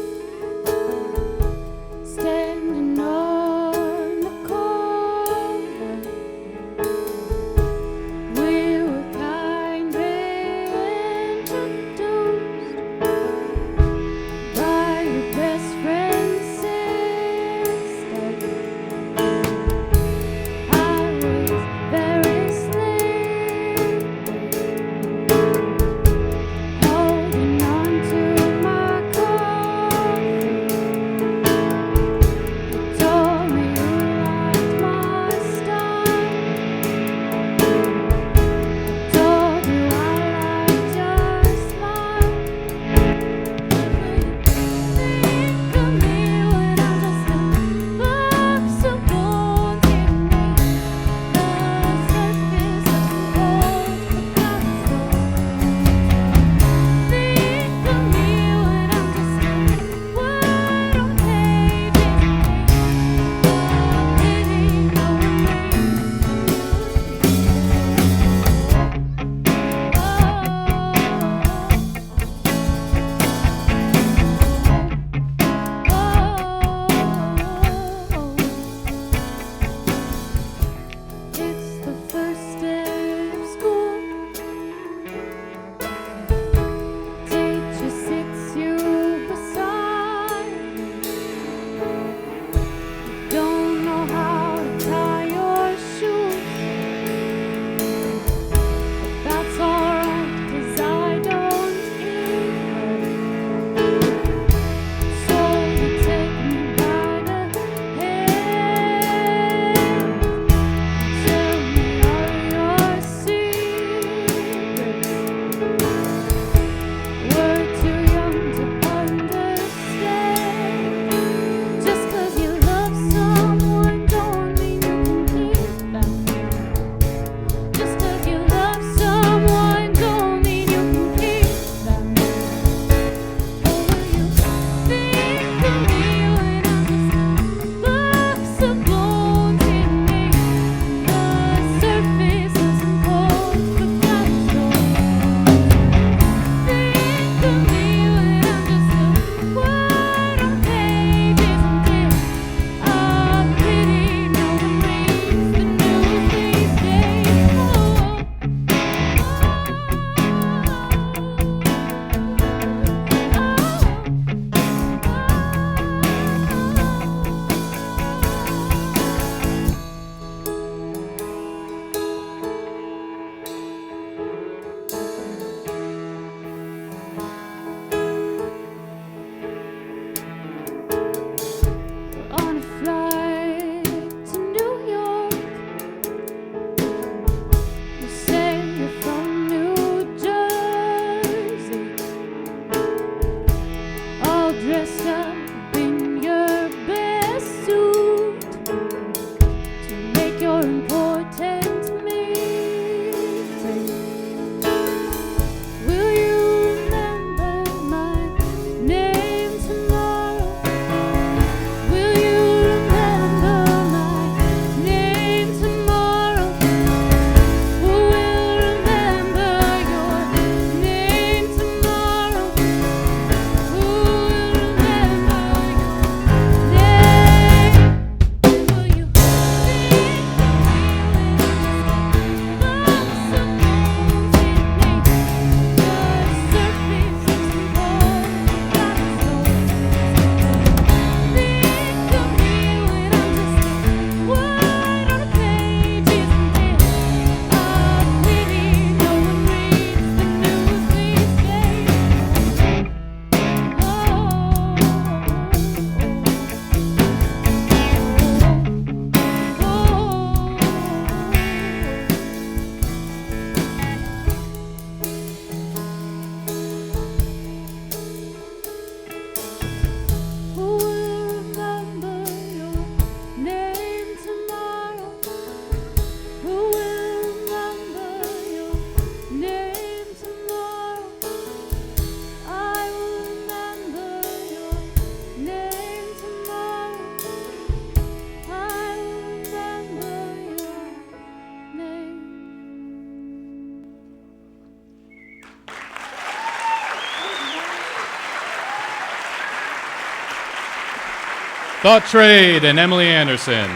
Speaker 1: Thought Trade, and Emily Anderson.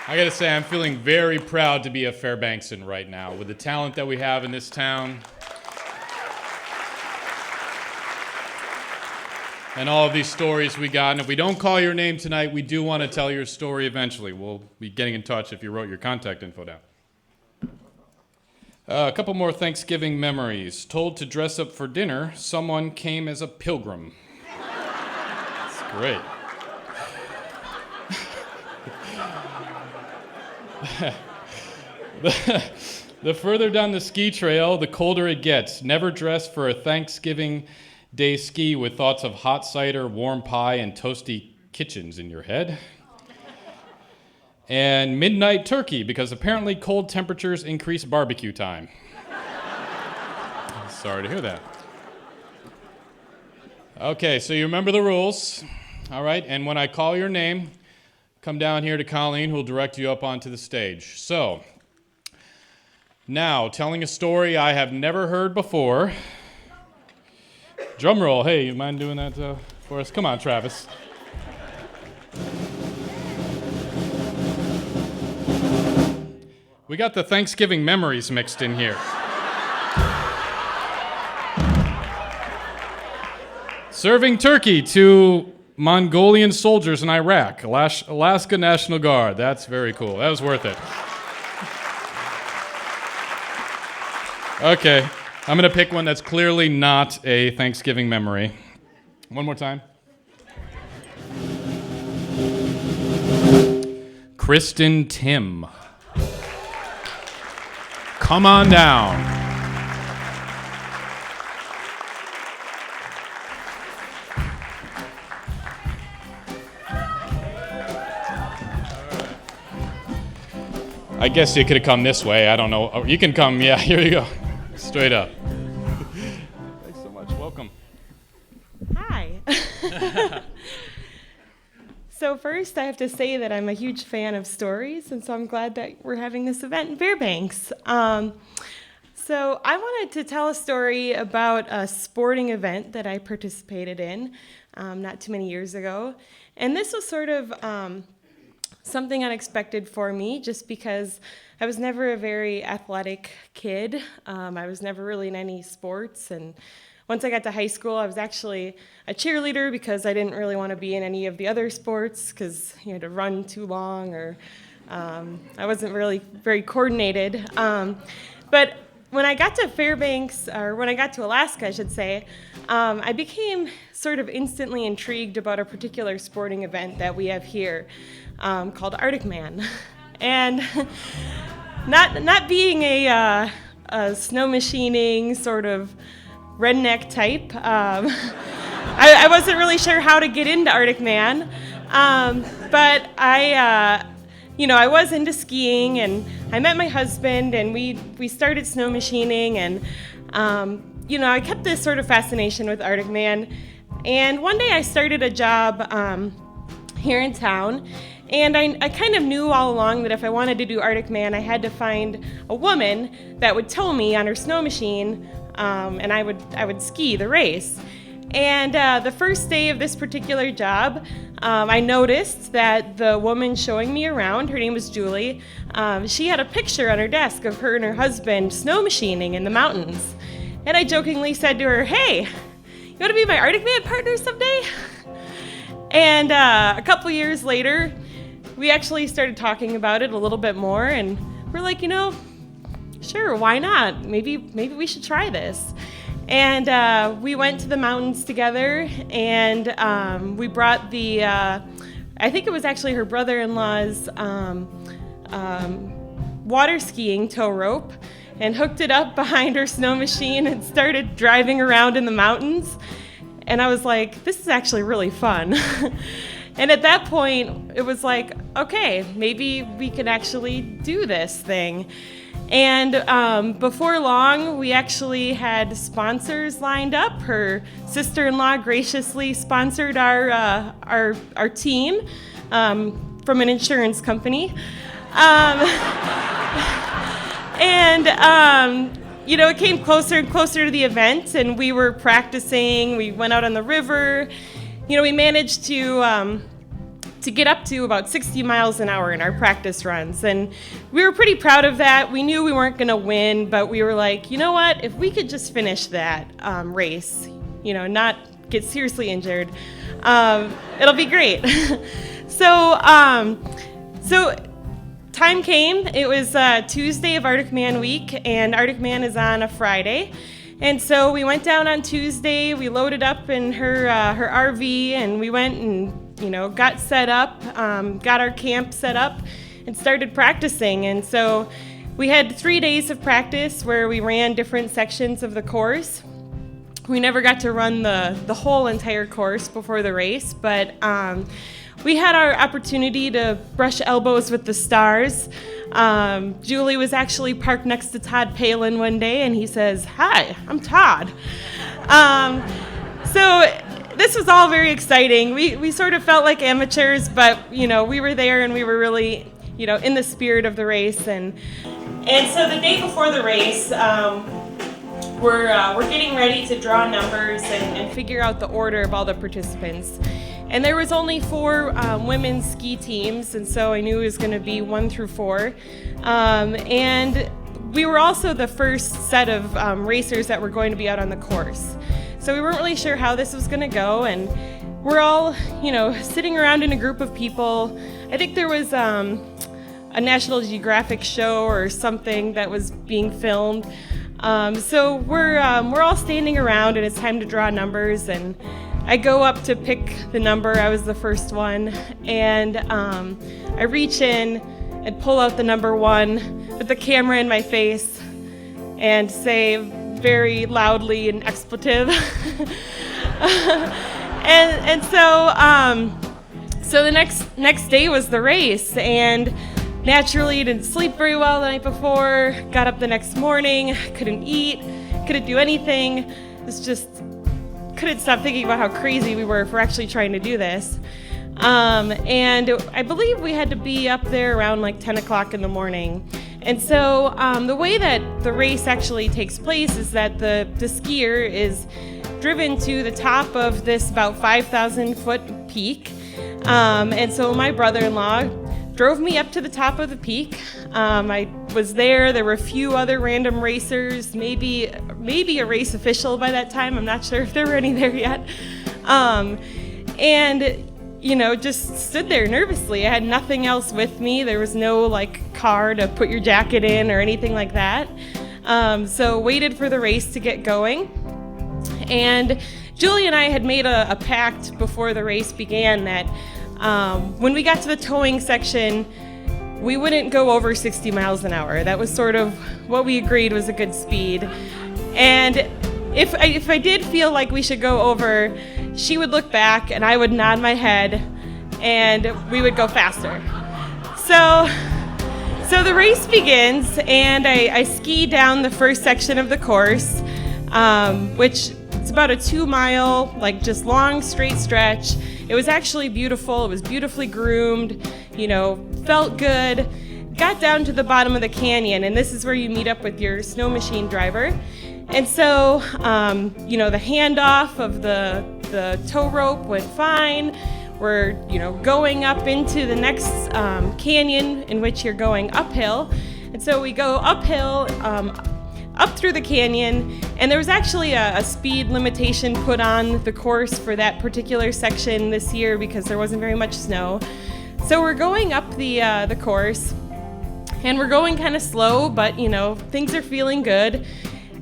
Speaker 1: I gotta say, I'm feeling very proud to be a Fairbankson right now with the talent that we have in this town. And all of these stories we got. And if we don't call your name tonight, we do want to tell your story eventually. We'll be getting in touch if you wrote your contact info down. A couple more Thanksgiving memories. Told to dress up for dinner, someone came as a pilgrim. That's great. The further down the ski trail, the colder it gets. Never dress for a Thanksgiving Day ski with thoughts of hot cider, warm pie, and toasty kitchens in your head. And midnight turkey, because apparently cold temperatures increase barbecue time. Sorry to hear that. Okay, so you remember the rules. All right, and when I call your name, come down here to Colleen, who will direct you up onto the stage. So, now, telling a story I have never heard before. Drum roll. Hey, you mind doing that for us? Come on, Travis. We got the Thanksgiving memories mixed in here. Serving turkey to Mongolian soldiers in Iraq, Alaska National Guard. That's very cool. That was worth it. Okay, I'm going to pick one that's clearly not a Thanksgiving memory. One more time. Kristin Timm. Come on down. I guess you could have come this way. I don't know. Oh, you can come. Yeah, here you go. Straight up. Thanks so much. Welcome.
Speaker 7: Hi. So first, I have to say that I'm a huge fan of stories, and so I'm glad that we're having this event in Fairbanks. So I wanted to tell a story about a sporting event that I participated in not too many years ago. And this was sort of something unexpected for me, just because I was never a very athletic kid. I was never really in any sports, and once I got to high school, I was actually a cheerleader because I didn't really want to be in any of the other sports because you had to run too long, or I wasn't really very coordinated. But when I got to Fairbanks, or when I got to Alaska, I should say, I became sort of instantly intrigued about a particular sporting event that we have here called Arctic Man. And not being a snow machining sort of redneck type, I wasn't really sure how to get into Arctic Man, but I was into skiing, and I met my husband, and we started snow machining, and I kept this sort of fascination with Arctic Man, and one day I started a job here in town. And I kind of knew all along that if I wanted to do Arctic Man, I had to find a woman that would tow me on her snow machine, and I would ski the race. And the first day of this particular job, I noticed that the woman showing me around, her name was Julie, she had a picture on her desk of her and her husband snow machining in the mountains. And I jokingly said to her, "Hey, you want to be my Arctic Man partner someday?" And a couple years later, we actually started talking about it a little bit more, and we're like, sure, why not? Maybe we should try this. And we went to the mountains together, and we brought the, I think it was actually her brother-in-law's water skiing tow rope, and hooked it up behind her snow machine and started driving around in the mountains. And I was like, this is actually really fun. And at that point, it was like, okay, maybe we can actually do this thing. And before long, we actually had sponsors lined up. Her sister-in-law graciously sponsored our team from an insurance company. It came closer and closer to the event, and we were practicing. We went out on the river, we managed to get up to about 60 miles an hour in our practice runs. And we were pretty proud of that. We knew we weren't going to win, but we were like, you know what? If we could just finish that race, not get seriously injured, it'll be great. So time came. It was Tuesday of Arctic Man week, and Arctic Man is on a Friday. And so we went down on Tuesday. We loaded up in her RV, and we went and got set up, got our camp set up, and started practicing. And so we had 3 days of practice where we ran different sections of the course. We never got to run the whole entire course before the race, but we had our opportunity to brush elbows with the stars. Julie was actually parked next to Todd Palin one day, and he says, "Hi, I'm Todd." So this was all very exciting. We sort of felt like amateurs, but we were there and we were really in the spirit of the race. And so the day before the race, we're getting ready to draw numbers and figure out the order of all the participants. And there was only 4 women's ski teams, and so I knew it was going to be 1 through 4. And we were also the first set of racers that were going to be out on the course. So we weren't really sure how this was going to go, and we're all, sitting around in a group of people. I think there was a National Geographic show or something that was being filmed. So we're all standing around, and it's time to draw numbers, and I go up to pick the number. I was the first one, and I reach in and pull out the number 1 with the camera in my face and say very loudly an expletive. and so the next day was the race, and naturally didn't sleep very well the night before. Got up the next morning, couldn't eat, couldn't do anything. Couldn't stop thinking about how crazy we were for actually trying to do this. And I believe we had to be up there around like 10 o'clock in the morning. And so the way that the race actually takes place is that the skier is driven to the top of this about 5,000 foot peak. And so my brother-in-law drove me up to the top of the peak. I was there. There were a few other random racers, maybe a race official by that time. I'm not sure if there were any there yet. And just stood there nervously. I had nothing else with me. There was no car to put your jacket in or anything like that. So waited for the race to get going. And Julie and I had made a pact before the race began that when we got to the towing section, we wouldn't go over 60 miles an hour. That was sort of what we agreed was a good speed. And if I did feel like we should go over, she would look back and I would nod my head and we would go faster. So the race begins, and I ski down the first section of the course, which it's about a 2-mile, just long straight stretch. It was actually beautiful. It was beautifully groomed, felt good. Got down to the bottom of the canyon, and this is where you meet up with your snow machine driver. And so, the handoff of the tow rope went fine. We're, going up into the next canyon in which you're going uphill. And so we go uphill, up through the canyon, and there was actually a speed limitation put on the course for that particular section this year because there wasn't very much snow. So we're going up the course, and we're going kind of slow, but things are feeling good.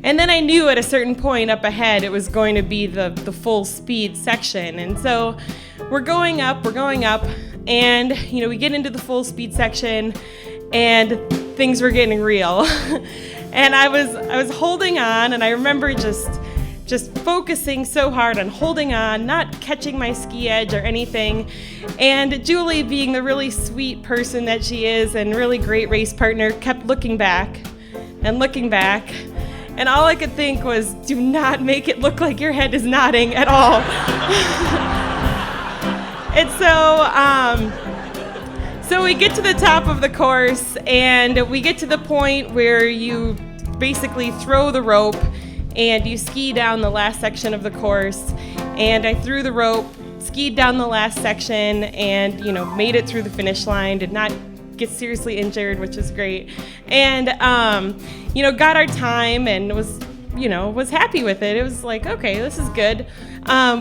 Speaker 7: And then I knew at a certain point up ahead it was going to be the full speed section. And so we're going up, and we get into the full speed section, and things were getting real. And I was holding on, and I remember just focusing so hard on holding on, not catching my ski edge or anything. And Julie, being the really sweet person that she is and really great race partner, kept looking back and looking back. And all I could think was, do not make it look like your head is nodding at all. And so we get to the top of the course, and we get to the point where you basically throw the rope and you ski down the last section of the course. And I threw the rope, skied down the last section and, made it through the finish line, did not get seriously injured, which is great. And, got our time and was happy with it. It was like, okay, this is good.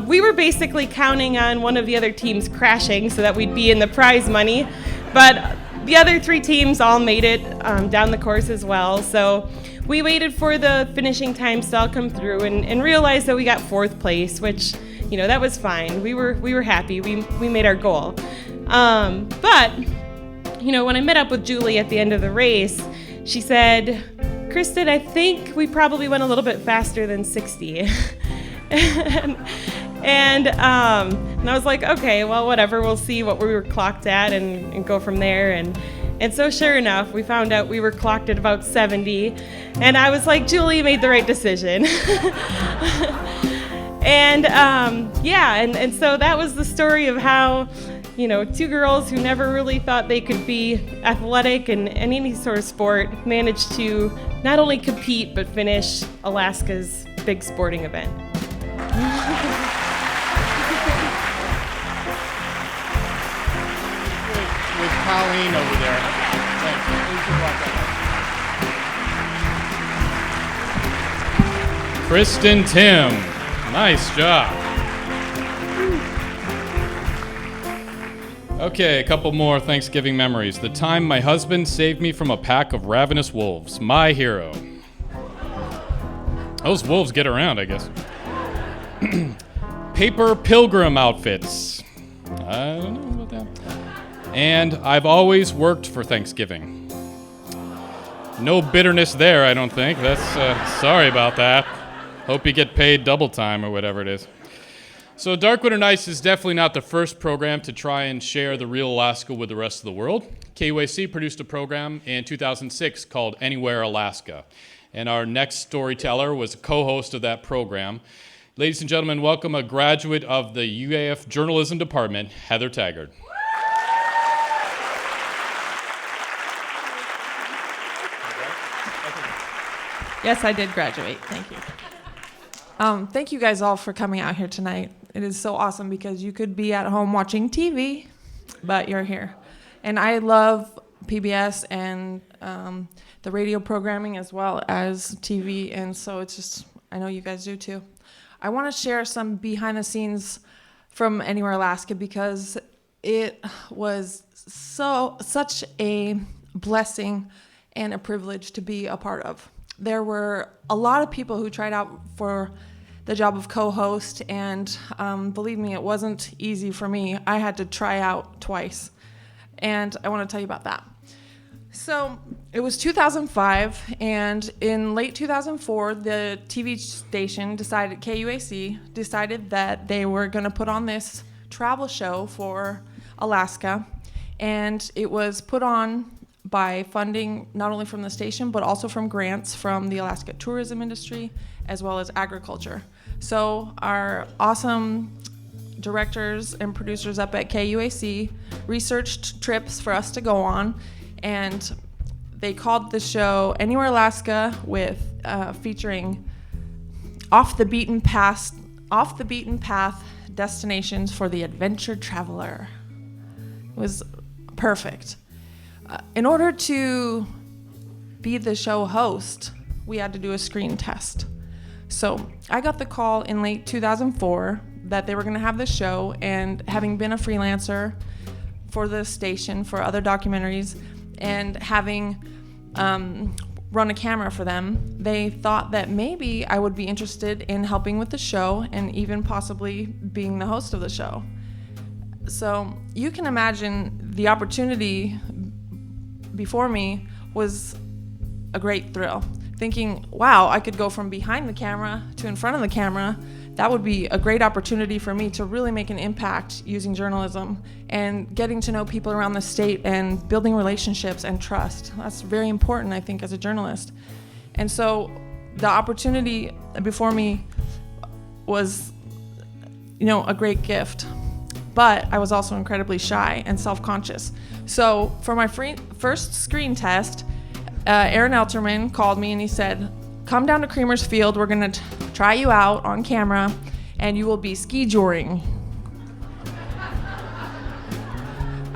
Speaker 7: We were basically counting on one of the other teams crashing so that we'd be in the prize money. But the other 3 teams all made it down the course as well. So we waited for the finishing times to all come through and realized that we got 4th place, which, that was fine. We were happy. We made our goal. But, when I met up with Julie at the end of the race, she said, "Kristin, I think we probably went a little bit faster than 60. And I was like, okay, well, whatever. We'll see what we were clocked at and go from there. And so sure enough, we found out we were clocked at about 70. And I was like, Julie made the right decision. And and so that was the story of how, 2 girls who never really thought they could be athletic in any sort of sport managed to not only compete but finish Alaska's big sporting event.
Speaker 1: With Colleen over there. Thanks. Please keep walking. Kristin Timm. Nice job. Okay, a couple more Thanksgiving memories. The time my husband saved me from a pack of ravenous wolves. My hero. Those wolves get around, I guess. Paper pilgrim outfits. I don't know about that. And I've always worked for Thanksgiving. No bitterness there, I don't think. Sorry about that. Hope you get paid double time or whatever it is. So Dark Winter Nights is definitely not the first program to try and share the real Alaska with the rest of the world. KUAC produced a program in 2006 called Anywhere Alaska. And our next storyteller was a co-host of that program. Ladies and gentlemen, welcome a graduate of the UAF Journalism Department, Heather Taggard.
Speaker 8: Yes, I did graduate. Thank you. Thank you guys all for coming out here tonight. It is so awesome because you could be at home watching TV, but you're here. And I love PBS and the radio programming as well as TV, and so it's just, I know you guys do too. I want to share some behind the scenes from Anywhere Alaska because it was such a blessing and a privilege to be a part of. There were a lot of people who tried out for the job of co-host, and believe me, it wasn't easy for me. I had to try out twice, and I want to tell you about that. So it was 2005, and in late 2004, the TV station KUAC decided that they were going to put on this travel show for Alaska, and it was put on by funding not only from the station, but also from grants from the Alaska tourism industry, as well as agriculture. So our awesome directors and producers up at KUAC researched trips for us to go on, and they called the show Anywhere Alaska with featuring off the beaten path destinations for the adventure traveler. It was perfect. In order to be the show host, we had to do a screen test. So I got the call in late 2004 that they were going to have the show, and having been a freelancer for the station for other documentaries and having run a camera for them, they thought that maybe I would be interested in helping with the show and even possibly being the host of the show. So you can imagine the opportunity before me was a great thrill. Thinking, wow, I could go from behind the camera to in front of the camera. That would be a great opportunity for me to really make an impact using journalism and getting to know people around the state and building relationships and trust. That's very important, I think, as a journalist. And so the opportunity before me was, a great gift. But I was also incredibly shy and self-conscious. So for my first screen test, Aaron Elterman called me and he said, come down to Creamer's Field. We're going to try you out on camera, and you will be ski joring.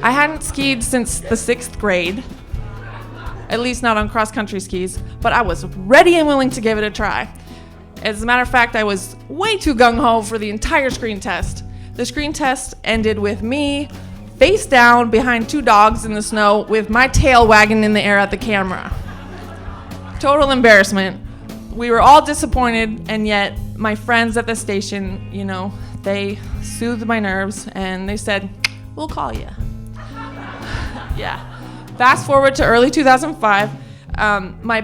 Speaker 8: I hadn't skied since the 6th grade, at least not on cross-country skis, but I was ready and willing to give it a try. As a matter of fact, I was way too gung-ho for the entire screen test. The screen test ended with me face down behind 2 dogs in the snow with my tail wagging in the air at the camera. Total embarrassment. We were all disappointed, and yet my friends at the station, they soothed my nerves, and they said, "We'll call you." Yeah. Fast forward to early 2005, my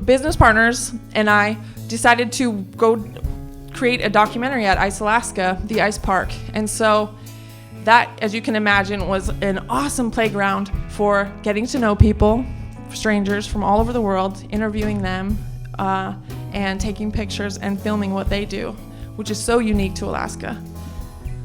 Speaker 8: business partners and I decided to go create a documentary at Ice Alaska, the ice park. And so that, as you can imagine, was an awesome playground for getting to know people, strangers from all over the world, interviewing them, and taking pictures and filming what they do, which is so unique to Alaska.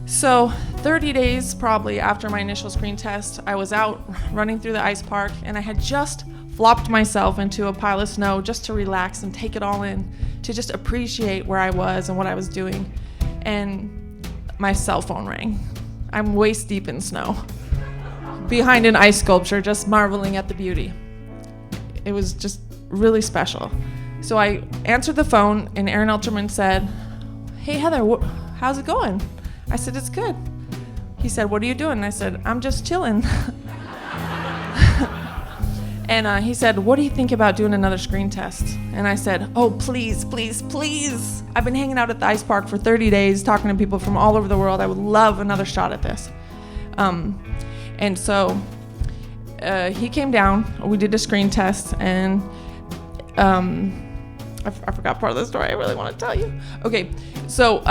Speaker 8: So 30 days probably after my initial screen test, I was out running through the ice park, and I had just flopped myself into a pile of snow just to relax and take it all in, to just appreciate where I was and what I was doing. And my cell phone rang. I'm waist deep in snow, behind an ice sculpture, just marveling at the beauty. It was just really special. So I answered the phone, and Aaron Elterman said, "Hey Heather, how's it going?" I said, "It's good." He said, "What are you doing?" I said, "I'm just chilling." And he said, "What do you think about doing another screen test?" And I said, "Oh, please, please, please. I've been hanging out at the ice park for 30 days, talking to people from all over the world. I would love another shot at this." And so he came down. We did a screen test, and I forgot part of the story I really want to tell you. Okay, so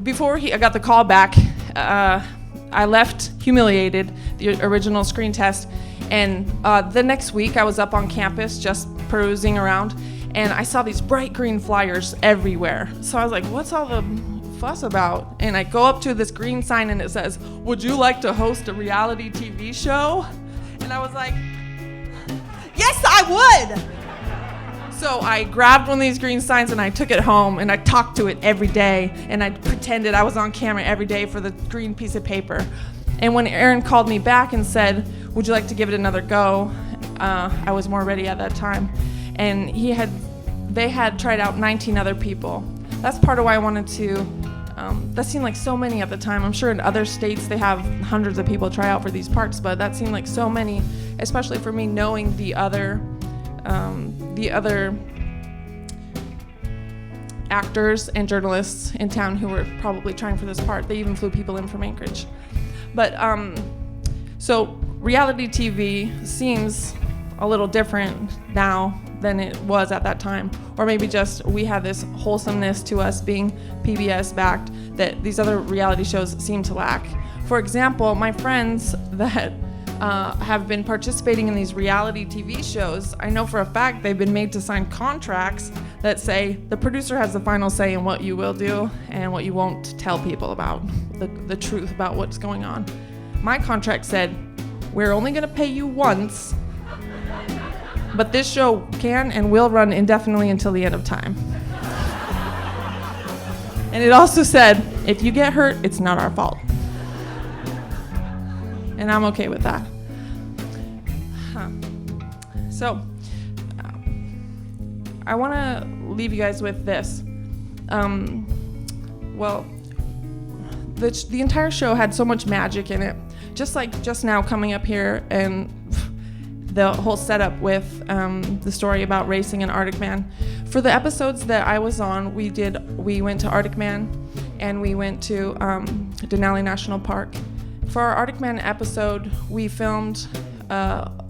Speaker 8: before I got the call back, I left humiliated, the original screen test, and the next week I was up on campus just perusing around, and I saw these bright green flyers everywhere. So I was like, what's all the fuss about? And I go up to this green sign, and it says, "Would you like to host a reality TV show?" And I was like, yes, I would! So I grabbed one of these green signs, and I took it home, and I talked to it every day, and I pretended I was on camera every day for the green piece of paper. And when Aaron called me back and said, "Would you like to give it another go?" I was more ready at that time. And they had tried out 19 other people. That's part of why I wanted to, that seemed like so many at the time. I'm sure in other states they have hundreds of people try out for these parts, but that seemed like so many, especially for me knowing the other actors and journalists in town who were probably trying for this part. They even flew people in from Anchorage. But so reality TV seems a little different now than it was at that time. Or maybe just we have this wholesomeness to us being PBS backed that these other reality shows seem to lack. For example, my friends that have been participating in these reality TV shows, I know for a fact they've been made to sign contracts that say the producer has the final say in what you will do and what you won't tell people about, the truth about what's going on. My contract said, "We're only going to pay you once, but this show can and will run indefinitely until the end of time." And it also said, "If you get hurt, it's not our fault." And I'm okay with that. So, I want to leave you guys with this. Well, the entire show had so much magic in it. Just like just now coming up here and the whole setup with the story about racing an Arctic Man. For the episodes that I was on, we went to Arctic Man and we went to Denali National Park. For our Arctic Man episode, we filmed,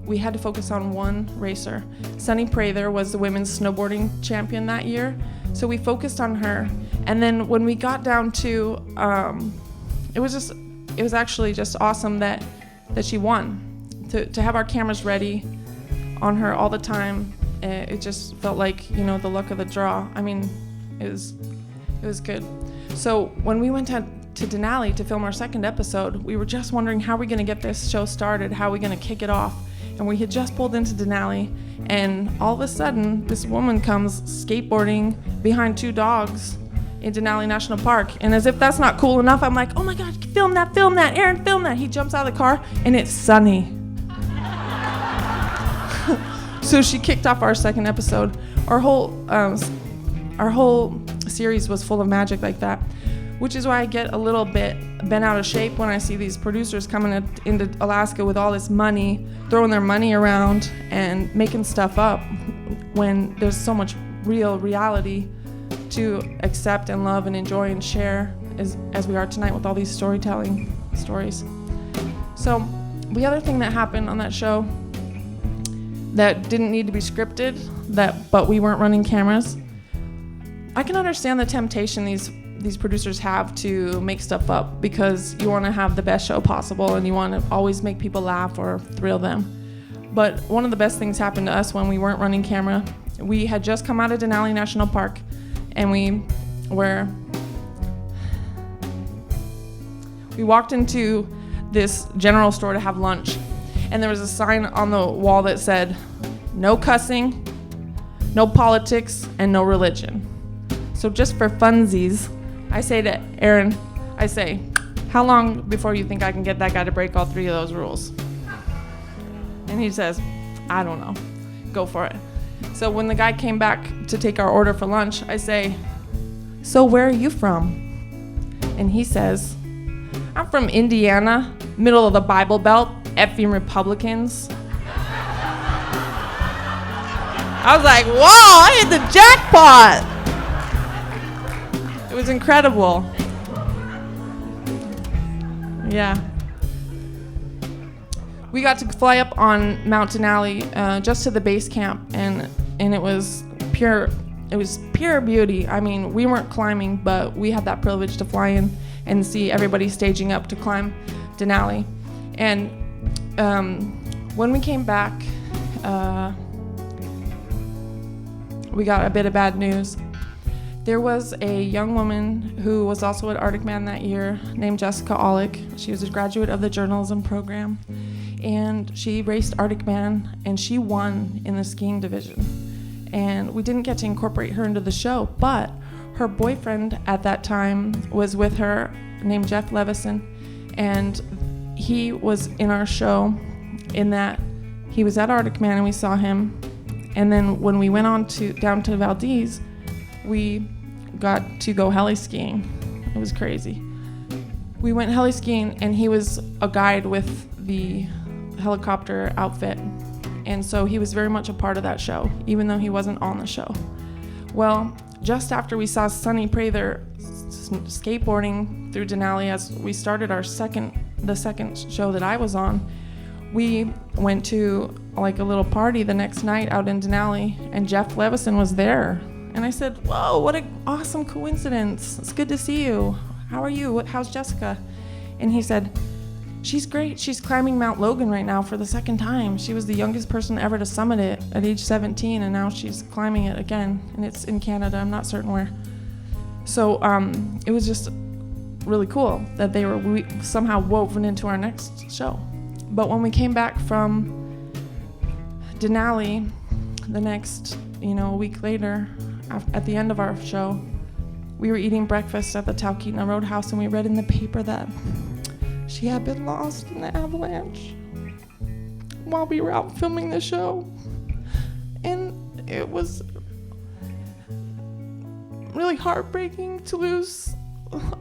Speaker 8: we had to focus on one racer. Sunny Prather was the women's snowboarding champion that year, so we focused on her. And then when we got down to, it was actually just awesome that she won. To have our cameras ready on her all the time, it just felt like, the luck of the draw. I mean, it was good. So when we went to Denali to film our second episode, we were just wondering how we're going to get this show started, how we're going to kick it off. And we had just pulled into Denali, and all of a sudden, this woman comes skateboarding behind 2 dogs in Denali National Park. And as if that's not cool enough, I'm like, oh my God, film that, Aaron, film that. He jumps out of the car, and it's sunny. So she kicked off our second episode. Our whole series was full of magic like that, which is why I get a little bit bent out of shape when I see these producers coming into Alaska with all this money, throwing their money around and making stuff up when there's so much real reality to accept and love and enjoy and share as we are tonight with all these storytelling stories. So the other thing that happened on that show that didn't need to be scripted, but we weren't running cameras, I can understand the temptation these producers have to make stuff up because you want to have the best show possible and you want to always make people laugh or thrill them. But one of the best things happened to us when we weren't running camera. We had just come out of Denali National Park, and we walked into this general store to have lunch, and there was a sign on the wall that said, no cussing, no politics, and no religion. So just for funsies, I say to Aaron, how long before you think I can get that guy to break all 3 of those rules? And he says, I don't know, go for it. So when the guy came back to take our order for lunch, I say, so where are you from? And he says, I'm from Indiana, middle of the Bible Belt, effing Republicans. I was like, whoa, I hit the jackpot. It was incredible. Yeah. We got to fly up on Mount Denali, just to the base camp, and it was pure beauty. I mean, we weren't climbing, but we had that privilege to fly in and see everybody staging up to climb Denali. And when we came back, we got a bit of bad news. There was a young woman who was also at Arctic Man that year named Jessica Olick. She was a graduate of the journalism program, and she raced Arctic Man, and she won in the skiing division. And we didn't get to incorporate her into the show, but her boyfriend at that time was with her, named Jeff Levison, and he was in our show in that he was at Arctic Man and we saw him. And then when we went down to Valdez, we got to go heli skiing. It was crazy. We went heli skiing, and he was a guide with the helicopter outfit. And so he was very much a part of that show, even though he wasn't on the show. Well, just after we saw Sonny Prather skateboarding through Denali as we started the second show that I was on, we went to like a little party the next night out in Denali, and Jeff Levison was there. And I said, whoa, what an awesome coincidence. It's good to see you. How are you? How's Jessica? And he said, she's great. She's climbing Mount Logan right now for the second time. She was the youngest person ever to summit it at age 17, and now she's climbing it again. And it's in Canada. I'm not certain where. So it was just really cool that they were somehow woven into our next show. But when we came back from Denali the next, a week later, at the end of our show, we were eating breakfast at the Talkeetna Roadhouse, and we read in the paper that she had been lost in the avalanche while we were out filming the show. And it was really heartbreaking to lose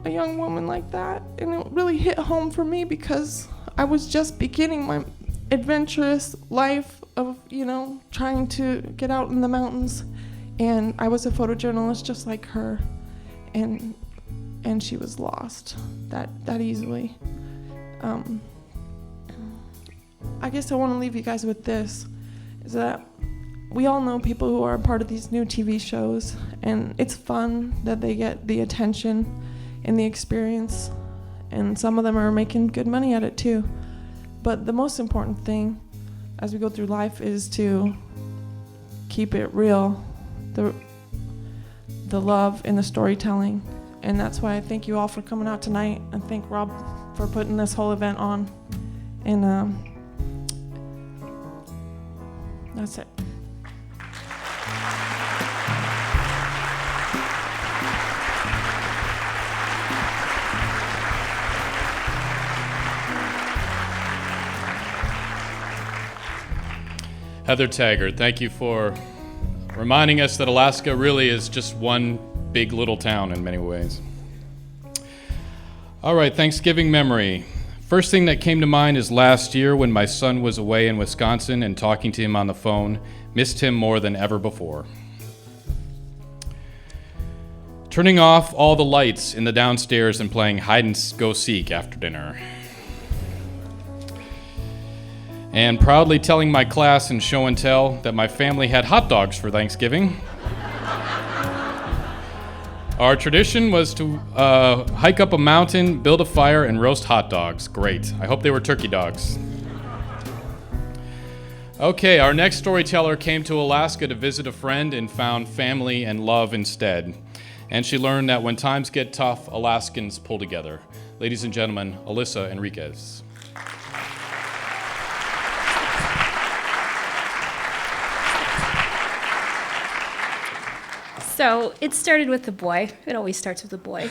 Speaker 8: a young woman like that. And it really hit home for me because I was just beginning my adventurous life of, trying to get out in the mountains. And I was a photojournalist just like her. And she was lost that easily. I guess I want to leave you guys with this, is that we all know people who are a part of these new TV shows, and it's fun that they get the attention and the experience, and some of them are making good money at it too. But the most important thing as we go through life is to keep it real, the love and the storytelling. And that's why I thank you all for coming out tonight, and thank Rob for putting this whole event on. And that's it.
Speaker 1: Heather Taggard, thank you for reminding us that Alaska really is just one big little town in many ways. All right, Thanksgiving memory. First thing that came to mind is last year when my son was away in Wisconsin and talking to him on the phone. Missed him more than ever before. Turning off all the lights in the downstairs and playing hide and go seek after dinner. And proudly telling my class in show and tell that my family had hot dogs for Thanksgiving. Our tradition was to hike up a mountain, build a fire, and roast hot dogs. Great. I hope they were turkey dogs. Okay, our next storyteller came to Alaska to visit a friend and found family and love instead. And she learned that when times get tough, Alaskans pull together. Ladies and gentlemen, Alyssa Enriquez.
Speaker 9: So it started with a boy. It always starts with a boy.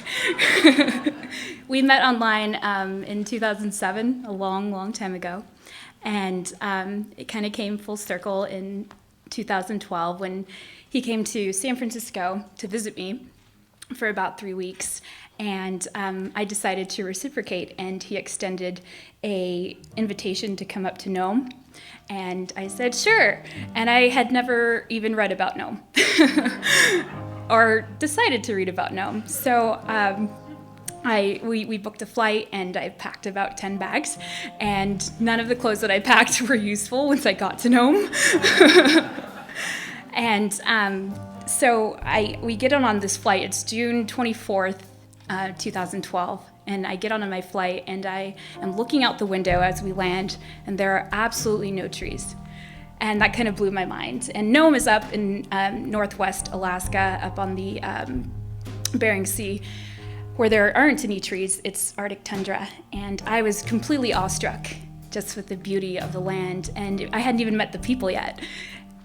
Speaker 9: We met online in 2007, a long, long time ago. And it kind of came full circle in 2012 when he came to San Francisco to visit me for about 3 weeks. And I decided to reciprocate, and he extended an invitation to come up to Nome. And I said, sure. And I had never even read about Nome or decided to read about Nome. So we booked a flight, and I packed about 10 bags. And none of the clothes that I packed were useful once I got to Nome. And so we get on this flight. It's June 24th, 2012. And I get on my flight, and I am looking out the window as we land, and there are absolutely no trees. And that kind of blew my mind. And Nome is up in northwest Alaska, up on the Bering Sea, where there aren't any trees. It's Arctic tundra. And I was completely awestruck just with the beauty of the land. And I hadn't even met the people yet.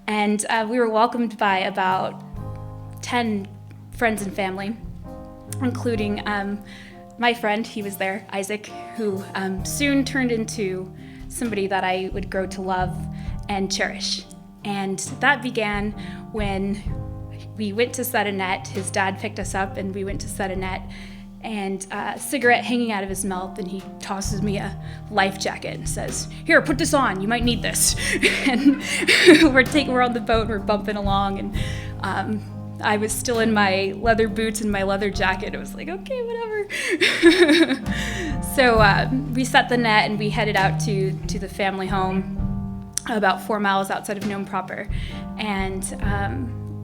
Speaker 9: And we were welcomed by about 10 friends and family, including my friend, he was there, Isaac, who soon turned into somebody that I would grow to love and cherish. And that began when we went to set a net. His dad picked us up, and we went to set a net, and a cigarette hanging out of his mouth, and he tosses me a life jacket and says, here, put this on, you might need this. And we're on the boat, we're bumping along, and I was still in my leather boots and my leather jacket. It was like, okay, whatever. So we set the net, and we headed out to the family home about 4 miles outside of Nome proper. And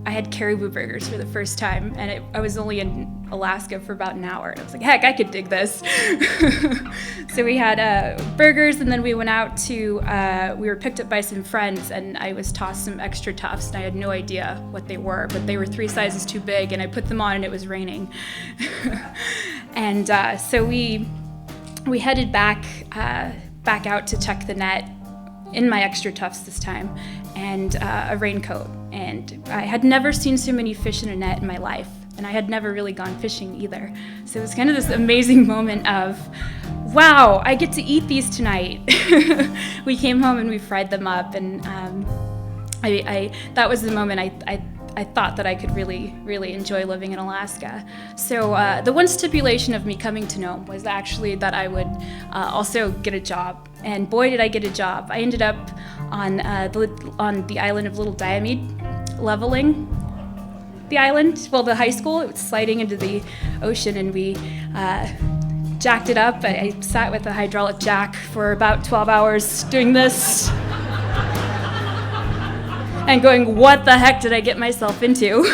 Speaker 9: I had caribou burgers for the first time, and I was only in Alaska for about an hour, and I was like, heck, I could dig this. So we had burgers, and then we went out to, we were picked up by some friends, and I was tossed some extra tufts, and I had no idea what they were, but they were 3 sizes too big, and I put them on, and it was raining. And so we headed back out to check the net in my extra tufts this time, and a raincoat. And I had never seen so many fish in a net in my life, and I had never really gone fishing either. So it was kind of this amazing moment of, wow, I get to eat these tonight. We came home and we fried them up, and that was the moment I thought that I could really, really enjoy living in Alaska. So the one stipulation of me coming to Nome was actually that I would also get a job. And boy, did I get a job. I ended up on the island of Little Diomede, leveling the island. Well, the high school, it was sliding into the ocean, and we jacked it up. I sat with a hydraulic jack for about 12 hours doing this. And going, what the heck did I get myself into?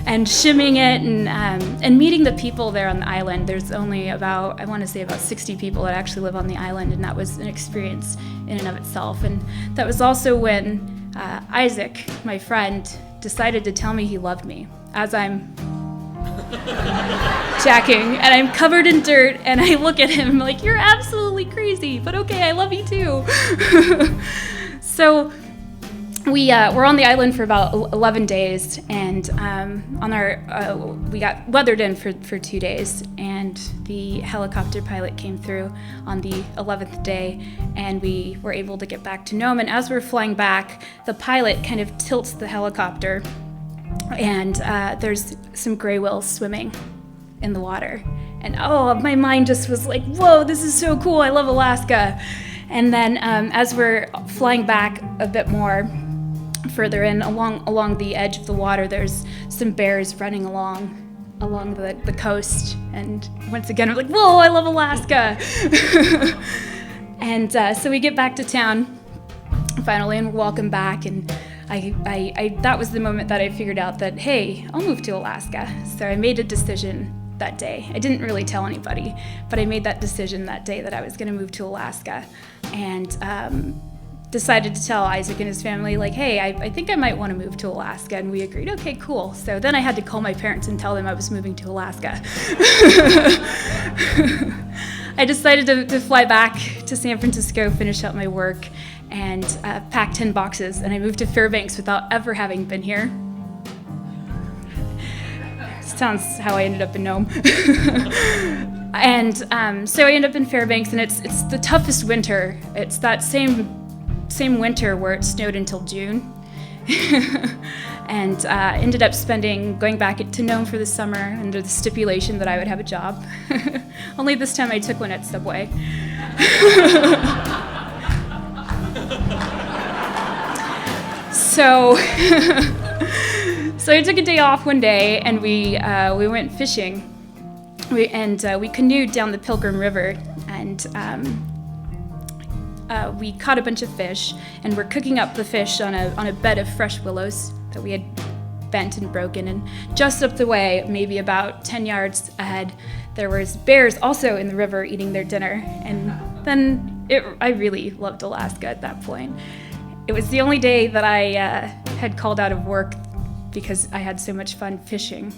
Speaker 9: And shimming it, and meeting the people there on the island. There's only about 60 people that actually live on the island, and that was an experience in and of itself. And that was also when Isaac, my friend, decided to tell me he loved me as I'm jacking, and I'm covered in dirt, and I look at him like, you're absolutely crazy, but okay, I love you too. So we're on the island for about 11 days, and we got weathered in for 2 days, and the helicopter pilot came through on the 11th day, and we were able to get back to Nome. And as we were flying back, the pilot kind of tilts the helicopter, and there's some gray whales swimming in the water. And my mind just was like, whoa, this is so cool, I love Alaska. And then as we're flying back a bit more, further in along the edge of the water, there's some bears running along the coast. And once again, I'm like, whoa, I love Alaska. And so we get back to town finally, and we're walking back, and I that was the moment that I figured out that, hey, I'll move to Alaska. So I made a decision that day. I didn't really tell anybody, but I made that decision that day that I was going to move to Alaska, and decided to tell Isaac and his family, like, hey, I think I might want to move to Alaska, and we agreed, okay, cool. So then I had to call my parents and tell them I was moving to Alaska. I decided to fly back to San Francisco, finish up my work, and pack 10 boxes, and I moved to Fairbanks without ever having been here. Sounds how I ended up in Nome. And so I ended up in Fairbanks, and it's the toughest winter. It's that same winter where it snowed until June. And ended up going back to Nome for the summer under the stipulation that I would have a job. Only this time I took one at Subway. So I took a day off one day, and we went fishing. We canoed down the Pilgrim River, and we caught a bunch of fish, and we're cooking up the fish on a bed of fresh willows that we had bent and broken. And just up the way, maybe about 10 yards ahead, there was bears also in the river eating their dinner. And then I really loved Alaska at that point. It was the only day that I had called out of work because I had so much fun fishing.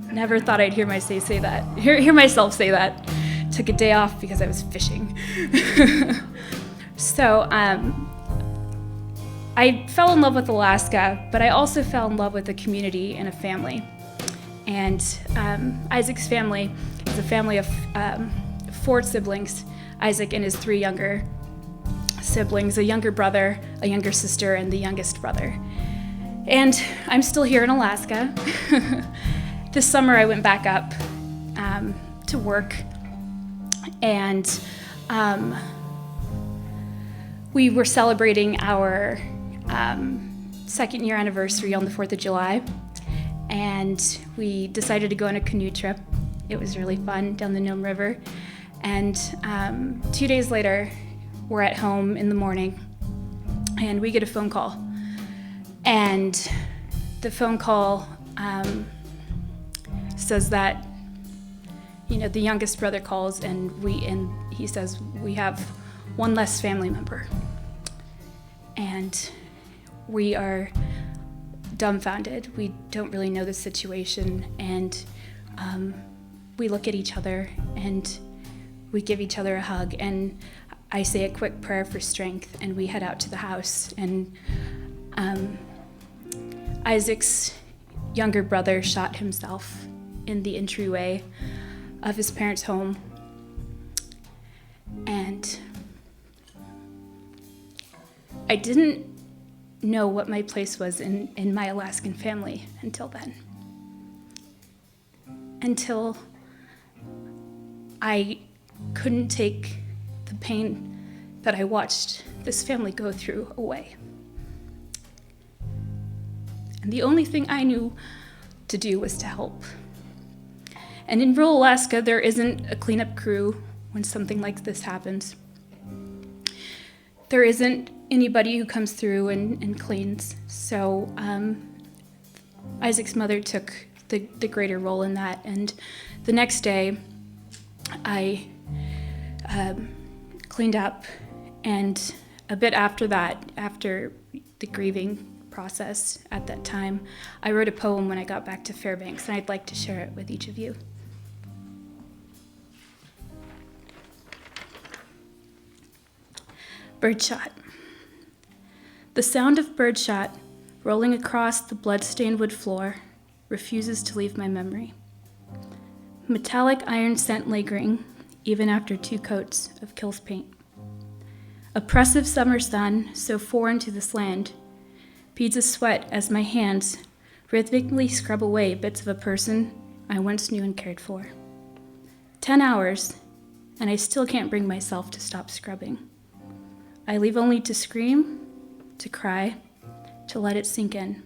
Speaker 9: I never thought I'd hear myself say that. Took a day off because I was fishing. So I fell in love with Alaska, but I also fell in love with a community and a family. And Isaac's family is a family of 4 siblings, Isaac and his 3 younger siblings, a younger brother, a younger sister, and the youngest brother. And I'm still here in Alaska. This summer I went back up to work, and we were celebrating our 2nd year anniversary on the 4th of July, and we decided to go on a canoe trip. It was really fun down the Nome River. And 2 days later, we're at home in the morning, and we get a phone call. And the phone call says that, the youngest brother calls, and he says, we have one less family member. And we are dumbfounded. We don't really know the situation, and we look at each other, and we give each other a hug, and I say a quick prayer for strength, and we head out to the house. And Isaac's younger brother shot himself in the entryway of his parents' home. And I didn't know what my place was in my Alaskan family until then. Until I couldn't take the pain that I watched this family go through away. And the only thing I knew to do was to help. And in rural Alaska, there isn't a cleanup crew when something like this happens. There isn't anybody who comes through and cleans. So Isaac's mother took the greater role in that. And the next day, I cleaned up, and a bit after that, after the grieving process at that time, I wrote a poem when I got back to Fairbanks, and I'd like to share it with each of you. Birdshot. The sound of birdshot rolling across the blood-stained wood floor, refuses to leave my memory. Metallic iron scent lingering, even after 2 coats of Kills paint. Oppressive summer sun, so foreign to this land, beads of sweat as my hands rhythmically scrub away bits of a person I once knew and cared for. 10 hours, and I still can't bring myself to stop scrubbing. I leave only to scream, to cry, to let it sink in.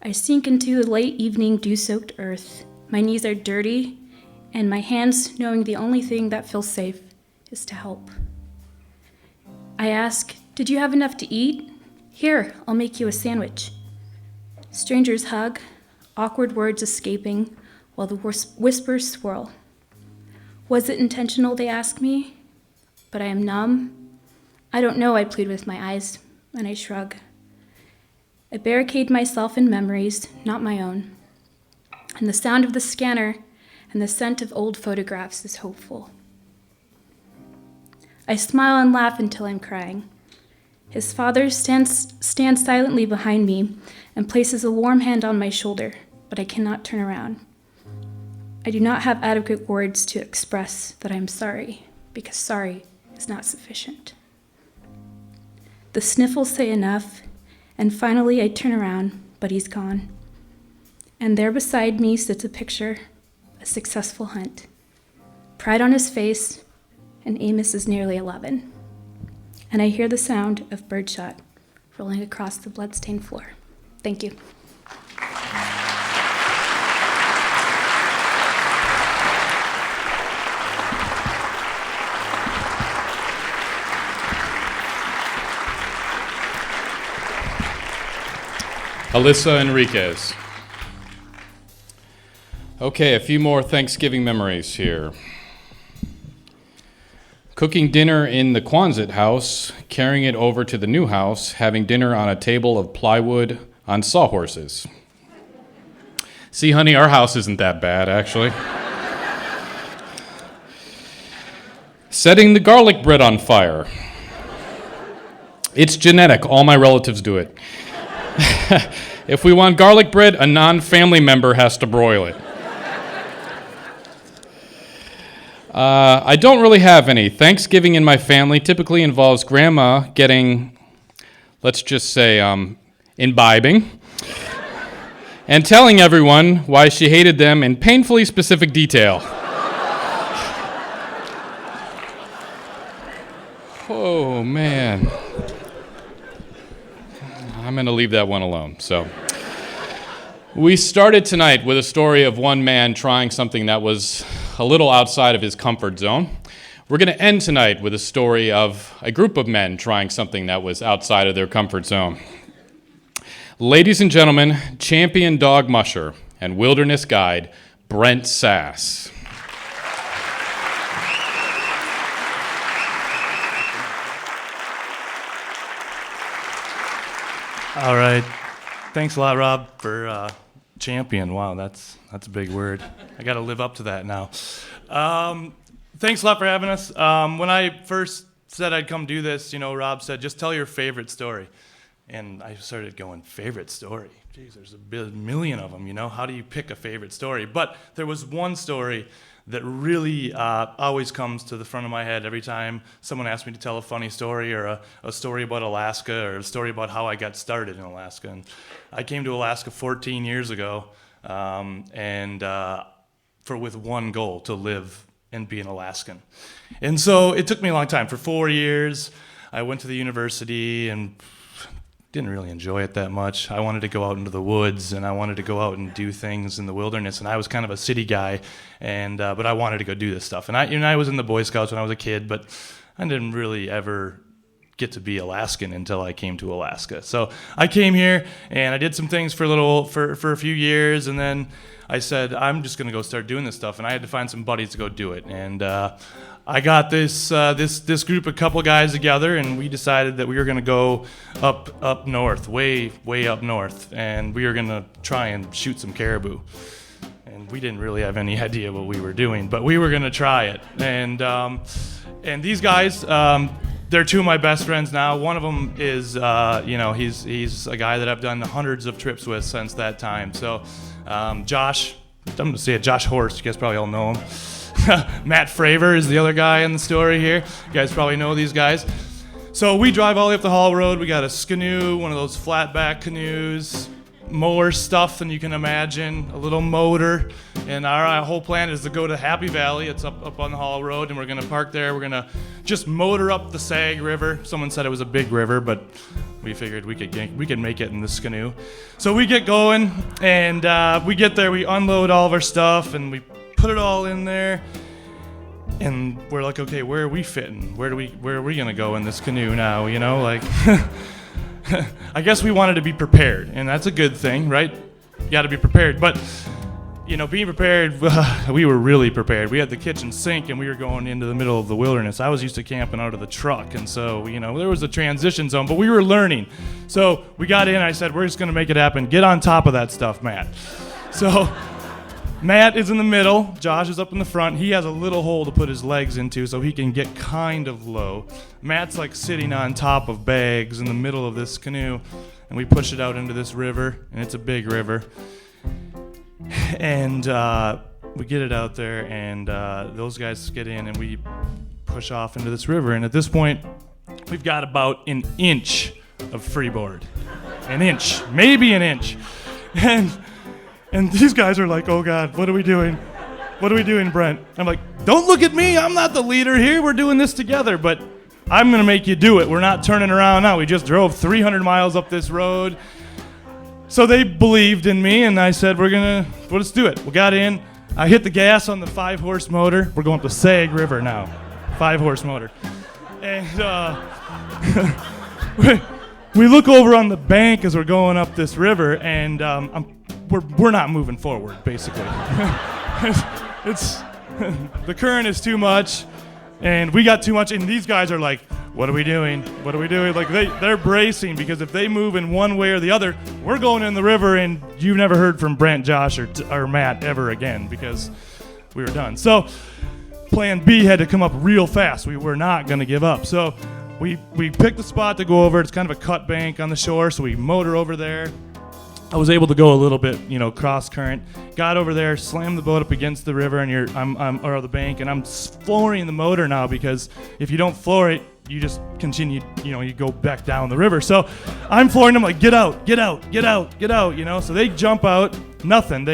Speaker 9: I sink into the late evening dew-soaked earth. My knees are dirty, and my hands knowing the only thing that feels safe is to help. I ask, "Did you have enough to eat? Here, I'll make you a sandwich." Strangers hug, awkward words escaping while the whispers swirl. Was it intentional, they ask me, but I am numb. I don't know, I plead with my eyes, and I shrug. I barricade myself in memories, not my own. And the sound of the scanner and the scent of old photographs is hopeful. I smile and laugh until I'm crying. His father stands silently behind me and places a warm hand on my shoulder, but I cannot turn around. I do not have adequate words to express that I'm sorry, because sorry is not sufficient. The sniffles say enough, and finally I turn around, but he's gone. And there beside me sits a picture, a successful hunt. Pride on his face, and Amos is nearly 11. And I hear the sound of birdshot rolling across the bloodstained floor. Thank you.
Speaker 1: Alyssa Enriquez. Okay, a few more Thanksgiving memories here. Cooking dinner in the Quonset house, carrying it over to the new house, having dinner on a table of plywood on sawhorses. See, honey, our house isn't that bad, actually. Setting the garlic bread on fire. It's genetic. All my relatives do it. If we want garlic bread, a non-family member has to broil it. I don't really have any. Thanksgiving in my family typically involves grandma getting, let's just say, imbibing, and telling everyone why she hated them in painfully specific detail. Oh, man. I'm going to leave that one alone. So, we started tonight with a story of one man trying something that was a little outside of his comfort zone. We're going to end tonight with a story of a group of men trying something that was outside of their comfort zone. Ladies and gentlemen, champion dog musher and wilderness guide, Brent Sass.
Speaker 10: All right. Thanks a lot, Rob, for champion. Wow, that's a big word. I got to live up to that now. Thanks a lot for having us. When I first said I'd come do this, Rob said, just tell your favorite story. And I started going, favorite story? Geez, there's a million of them, How do you pick a favorite story? But there was one story that really always comes to the front of my head every time someone asks me to tell a funny story or a story about Alaska or a story about how I got started in Alaska. And I came to Alaska 14 years ago with one goal, to live and be an Alaskan. And so it took me a long time. For 4 years, I went to the university and didn't really enjoy it that much. I wanted to go out into the woods, and I wanted to go out and do things in the wilderness, and I was kind of a city guy, but I wanted to go do this stuff. And I was in the Boy Scouts when I was a kid, but I didn't really ever get to be Alaskan until I came to Alaska. So I came here, and I did some things for a few years, and then I said, I'm just going to go start doing this stuff, and I had to find some buddies to go do it. And I got this group, a couple guys together, and we decided that we were going to go up north, way up north, and we were going to try and shoot some caribou. And we didn't really have any idea what we were doing, but we were going to try it. And these guys, they're two of my best friends now. One of them is, he's a guy that I've done hundreds of trips with since that time. So Josh, I'm going to say it, Josh Horst, you guys probably all know him. Matt Fravor is the other guy in the story here. You guys probably know these guys. So we drive all the way up the Hall Road. We got a Skidoo, one of those flatback canoes, more stuff than you can imagine, a little motor. And our whole plan is to go to Happy Valley. It's up on the Hall Road, and we're going to park there. We're going to just motor up the Sag River. Someone said it was a big river, but we figured we could make it in this canoe. So we get going, and we get there. We unload all of our stuff, and we put it all in there. And we're like, okay, where are we fitting? Where are we gonna go in this canoe now? You know, like, I guess we wanted to be prepared, and that's a good thing, right? You got to be prepared. But being prepared, we were really prepared. We had the kitchen sink, and we were going into the middle of the wilderness. I was used to camping out of the truck, and so there was a transition zone, but we were learning. So we got in. I said, we're just gonna make it happen. Get on top of that stuff, Matt. So Matt is in the middle, Josh is up in the front. He has a little hole to put his legs into so he can get kind of low. Matt's like sitting on top of bags in the middle of this canoe, and we push it out into this river, and it's a big river. And we get it out there, and those guys get in, and we push off into this river. And at this point, we've got about an inch of freeboard. An inch, maybe an inch. And these guys are like, oh God, what are we doing? What are we doing, Brent? I'm like, don't look at me. I'm not the leader here. We're doing this together, but I'm going to make you do it. We're not turning around now. We just drove 300 miles up this road. So they believed in me, and I said, let's do it. We got in. I hit the gas on the 5-horse motor. We're going up the Sag River now. 5-horse motor. And we look over on the bank as we're going up this river, and we're not moving forward, basically. It's the current is too much, and we got too much, and these guys are like, what are we doing? What are we doing? Like they're bracing, because if they move in one way or the other, we're going in the river, and you've never heard from Brent, Josh, or Matt ever again, because we were done. So plan B had to come up real fast. We were not going to give up. So we picked a spot to go over. It's kind of a cut bank on the shore, so we motor over there. I was able to go a little bit, cross current. Got over there, slammed the boat up against the river, and or the bank, and I'm flooring the motor now, because if you don't floor it, you just continue, you go back down the river. So I'm flooring them like, get out, get out, get out, get out, So they jump out, nothing.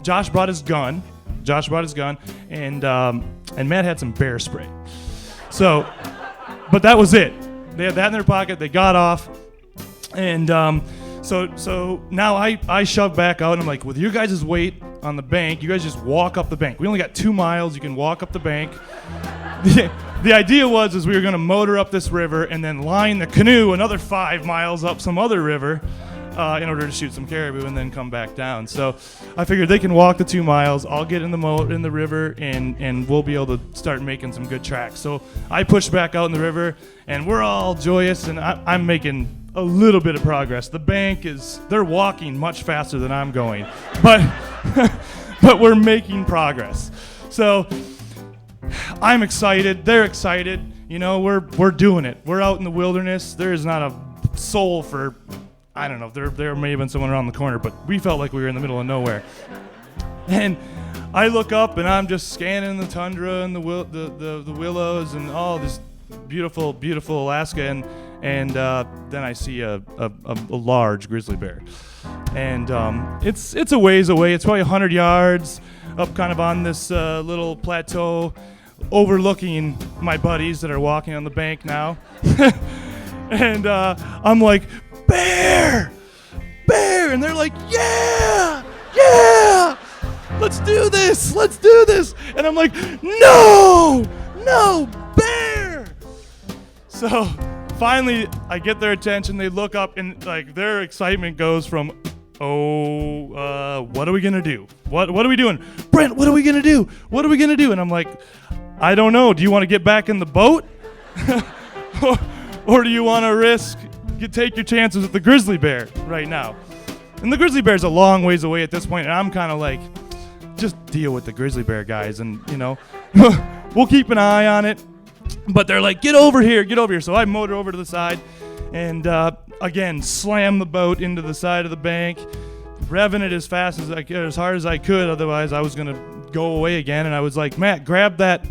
Speaker 10: Josh brought his gun, and Matt had some bear spray. So, but that was it. They had that in their pocket. They got off, and So now I shove back out, and I'm like, with your guys' weight on the bank, you guys just walk up the bank. We only got 2 miles. You can walk up the bank. The idea was we were going to motor up this river and then line the canoe another 5 miles up some other river in order to shoot some caribou and then come back down. So I figured they can walk the 2 miles. I'll get in the river, and we'll be able to start making some good tracks. So I push back out in the river, and we're all joyous, and I'm making a little bit of progress. The bank they're walking much faster than I'm going, but we're making progress. So I'm excited. They're excited. We're doing it. We're out in the wilderness. There is not a soul for, I don't know, there may have been someone around the corner, but we felt like we were in the middle of nowhere. And I look up, and I'm just scanning the tundra and the willows and all this beautiful, beautiful Alaska, and then I see a large grizzly bear, and it's a ways away. It's probably 100 yards up, kind of on this little plateau, overlooking my buddies that are walking on the bank now. And I'm like, bear, and they're like, yeah, let's do this. And I'm like, no, bear. So finally, I get their attention. They look up, and like their excitement goes from, what are we gonna do? What are we doing, Brent? What are we gonna do? And I'm like, I don't know. Do you want to get back in the boat, or do you want to take your chances with the grizzly bear right now? And the grizzly bear's a long ways away at this point, and I'm kind of like, just deal with the grizzly bear, guys, and we'll keep an eye on it. But they're like, get over here. So I motor over to the side and, again, slam the boat into the side of the bank, revving it as fast as I could, as hard as I could. Otherwise, I was going to go away again. And I was like, Matt, grab that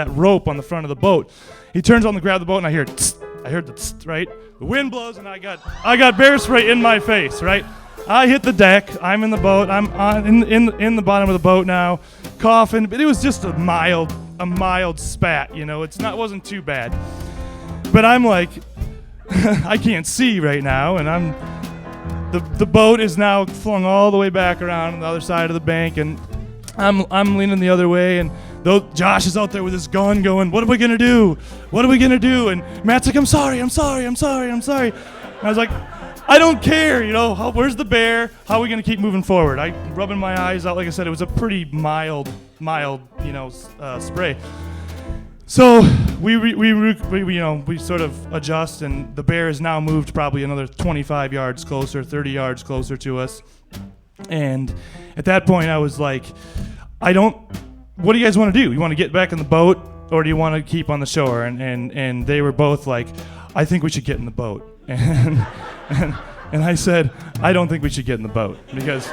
Speaker 10: rope on the front of the boat. He turns on to grab the boat, and I hear tss. I heard the tss, right? The wind blows, and I got bear spray in my face, right? I hit the deck. I'm in the boat. I'm in the bottom of the boat now, coughing. But it was just a mild spat, you know. It wasn't too bad. But I'm like, I can't see right now, and the boat is now flung all the way back around on the other side of the bank, and I'm leaning the other way, and Josh is out there with his gun going, what are we gonna do? What are we gonna do? And Matt's like, I'm sorry. And I was like, I don't care, you know, where's the bear? How are we gonna keep moving forward? I rubbing my eyes out. Like I said, it was a pretty mild, you know, spray. So we sort of adjust, and the bear has now moved probably another 25 yards closer, 30 yards closer to us. And at that point, I was like, what do you guys want to do? You want to get back in the boat, or do you want to keep on the shore? And they were both like, I think we should get in the boat. And I said, I don't think we should get in the boat, because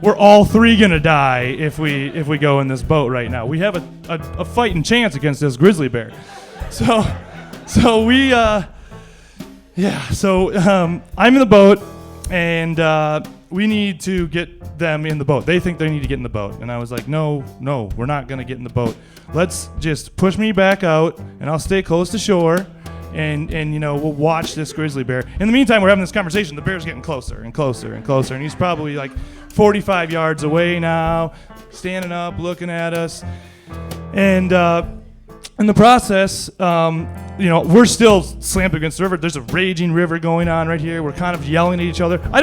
Speaker 10: we're all three gonna die if we go in this boat right now. We have a fighting chance against this grizzly bear. So I'm in the boat, and we need to get them in the boat. They think they need to get in the boat. And I was like, no, we're not going to get in the boat. Let's just push me back out, and I'll stay close to shore, and you know, we'll watch this grizzly bear. In the meantime, we're having this conversation. The bear's getting closer and closer and closer, and he's probably like 45 yards away now, standing up, looking at us. And in the process, you know, we're still slammed against the river. There's a raging river going on right here. We're kind of yelling at each other. I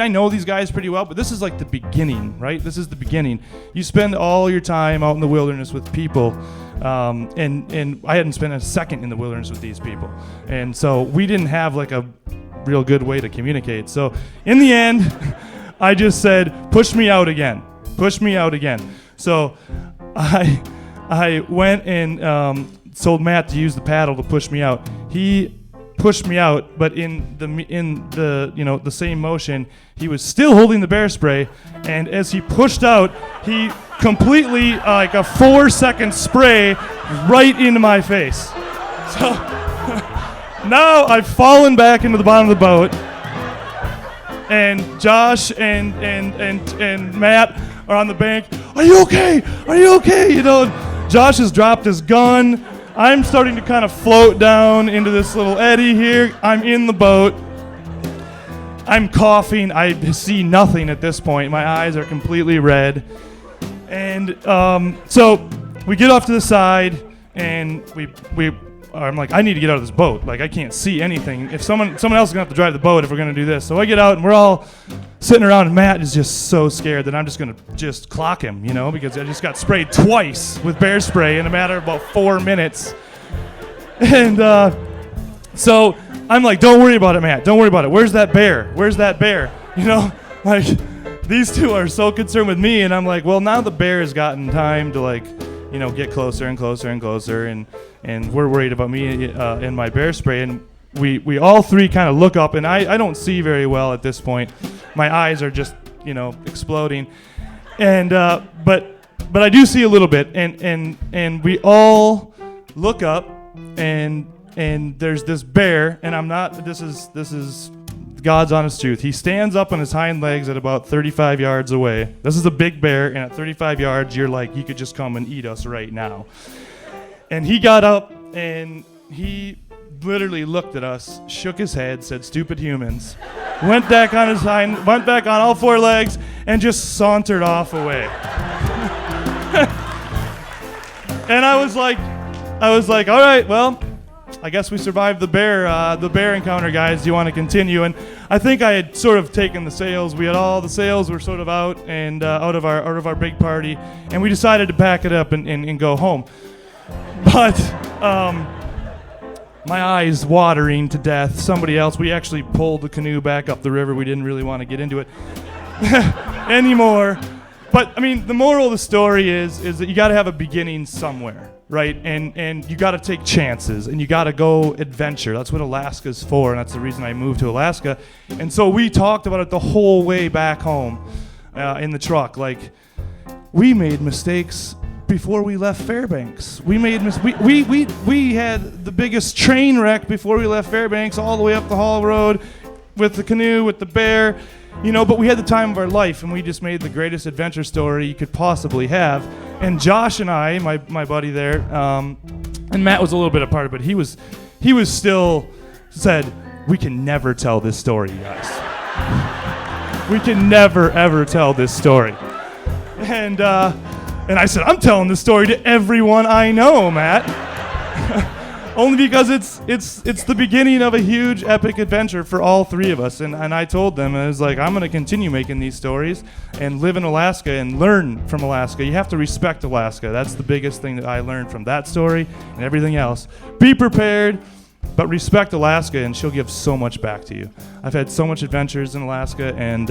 Speaker 10: know these guys pretty well, but this is like the beginning, right? This is the beginning. You spend all your time out in the wilderness with people, and I hadn't spent a second in the wilderness with these people. And so we didn't have like a real good way to communicate. So in the end, I just said, push me out again. So I went and told Matt to use the paddle to push me out. He pushed me out, but in the you know, the same motion, he was still holding the bear spray, and as he pushed out, he completely like a 4-second spray right into my face. So now I've fallen back into the bottom of the boat, and Josh and Matt are on the bank. Are you okay? You know, Josh has dropped his gun. I'm starting to kind of float down into this little eddy here. I'm in the boat. I'm coughing. I see nothing at this point. My eyes are completely red. And so we get off to the side, and I'm like, I need to get out of this boat. Like, I can't see anything. If someone else is going to have to drive the boat if we're going to do this. So I get out, and we're all sitting around, and Matt is just so scared that I'm just going to just clock him, you know, because I just got sprayed twice with bear spray in a matter of about 4 minutes. And so I'm like, don't worry about it, Matt. Don't worry about it. Where's that bear? You know, like, these two are so concerned with me, and I'm like, well, now the bear has gotten time to, like, you know, get closer and closer and closer, and we're worried about me and my bear spray, and we all three kind of look up, and I don't see very well at this point. My eyes are just, you know, exploding, and but I do see a little bit, and we all look up, and there's this bear, and I'm not. This is God's honest truth. He stands up on his hind legs at about 35 yards away. This is a big bear, and at 35 yards, you're like, he could just come and eat us right now. And he got up, and he literally looked at us, shook his head, said, "Stupid humans," went back on all 4 legs, and just sauntered off away. And I was like, all right, well, I guess we survived the bear encounter, guys. Do you want to continue? And I think I had sort of taken the sails. We had all the sails were sort of out and out of our big party, and we decided to pack it up and go home. But my eyes watering to death. Somebody else. We actually pulled the canoe back up the river. We didn't really want to get into it anymore. But I mean, the moral of the story is that you got to have a beginning somewhere, right? And you got to take chances, and you got to go adventure. That's what Alaska's for, and that's the reason I moved to Alaska. And so we talked about it the whole way back home in the truck. Like, we made mistakes before we left Fairbanks. We had the biggest train wreck before we left Fairbanks, all the way up the Hall Road with the canoe, with the bear. But we had the time of our life, and we just made the greatest adventure story you could possibly have. And Josh and I, my buddy there, and Matt was a little bit a part of it, he was still said, we can never tell this story, you guys. We can never, ever tell this story. And I said, I'm telling this story to everyone I know, Matt. Only because it's the beginning of a huge epic adventure for all three of us. And I told them, I was like, I'm going to continue making these stories and live in Alaska and learn from Alaska. You have to respect Alaska. That's the biggest thing that I learned from that story and everything else. Be prepared, but respect Alaska, and she'll give so much back to you. I've had so much adventures in Alaska, and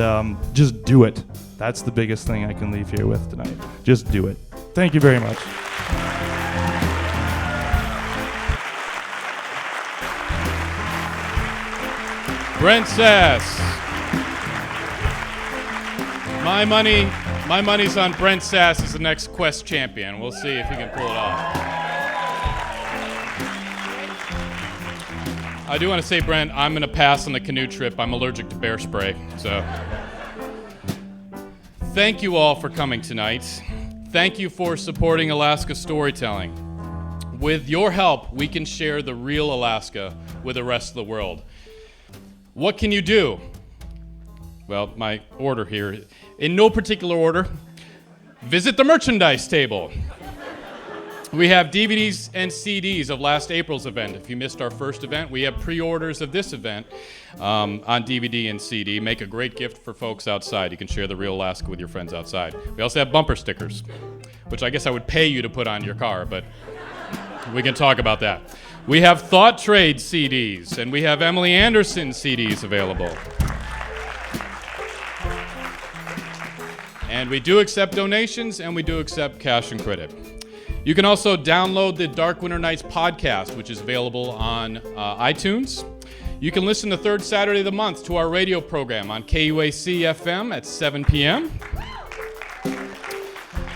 Speaker 10: just do it. That's the biggest thing I can leave here with tonight. Just do it. Thank you very much.
Speaker 1: Brent Sass. My money's on Brent Sass as the next Quest champion. We'll see if he can pull it off. I do want to say, Brent, I'm going to pass on the canoe trip. I'm allergic to bear spray. So, thank you all for coming tonight. Thank you for supporting Alaska storytelling. With your help, we can share the real Alaska with the rest of the world. What can you do? Well, my order here, in no particular order, visit the merchandise table. We have DVDs and CDs of last April's event. If you missed our first event, we have pre-orders of this event on DVD and CD. Make a great gift for folks outside. You can share the real Alaska with your friends outside. We also have bumper stickers, which I guess I would pay you to put on your car, but we can talk about that. We have Thought Trade CDs, and we have Emily Anderson CDs available. And we do accept donations, and we do accept cash and credit. You can also download the Dark Winter Nights podcast, which is available on iTunes. You can listen the third Saturday of the month to our radio program on KUAC FM at 7 p.m.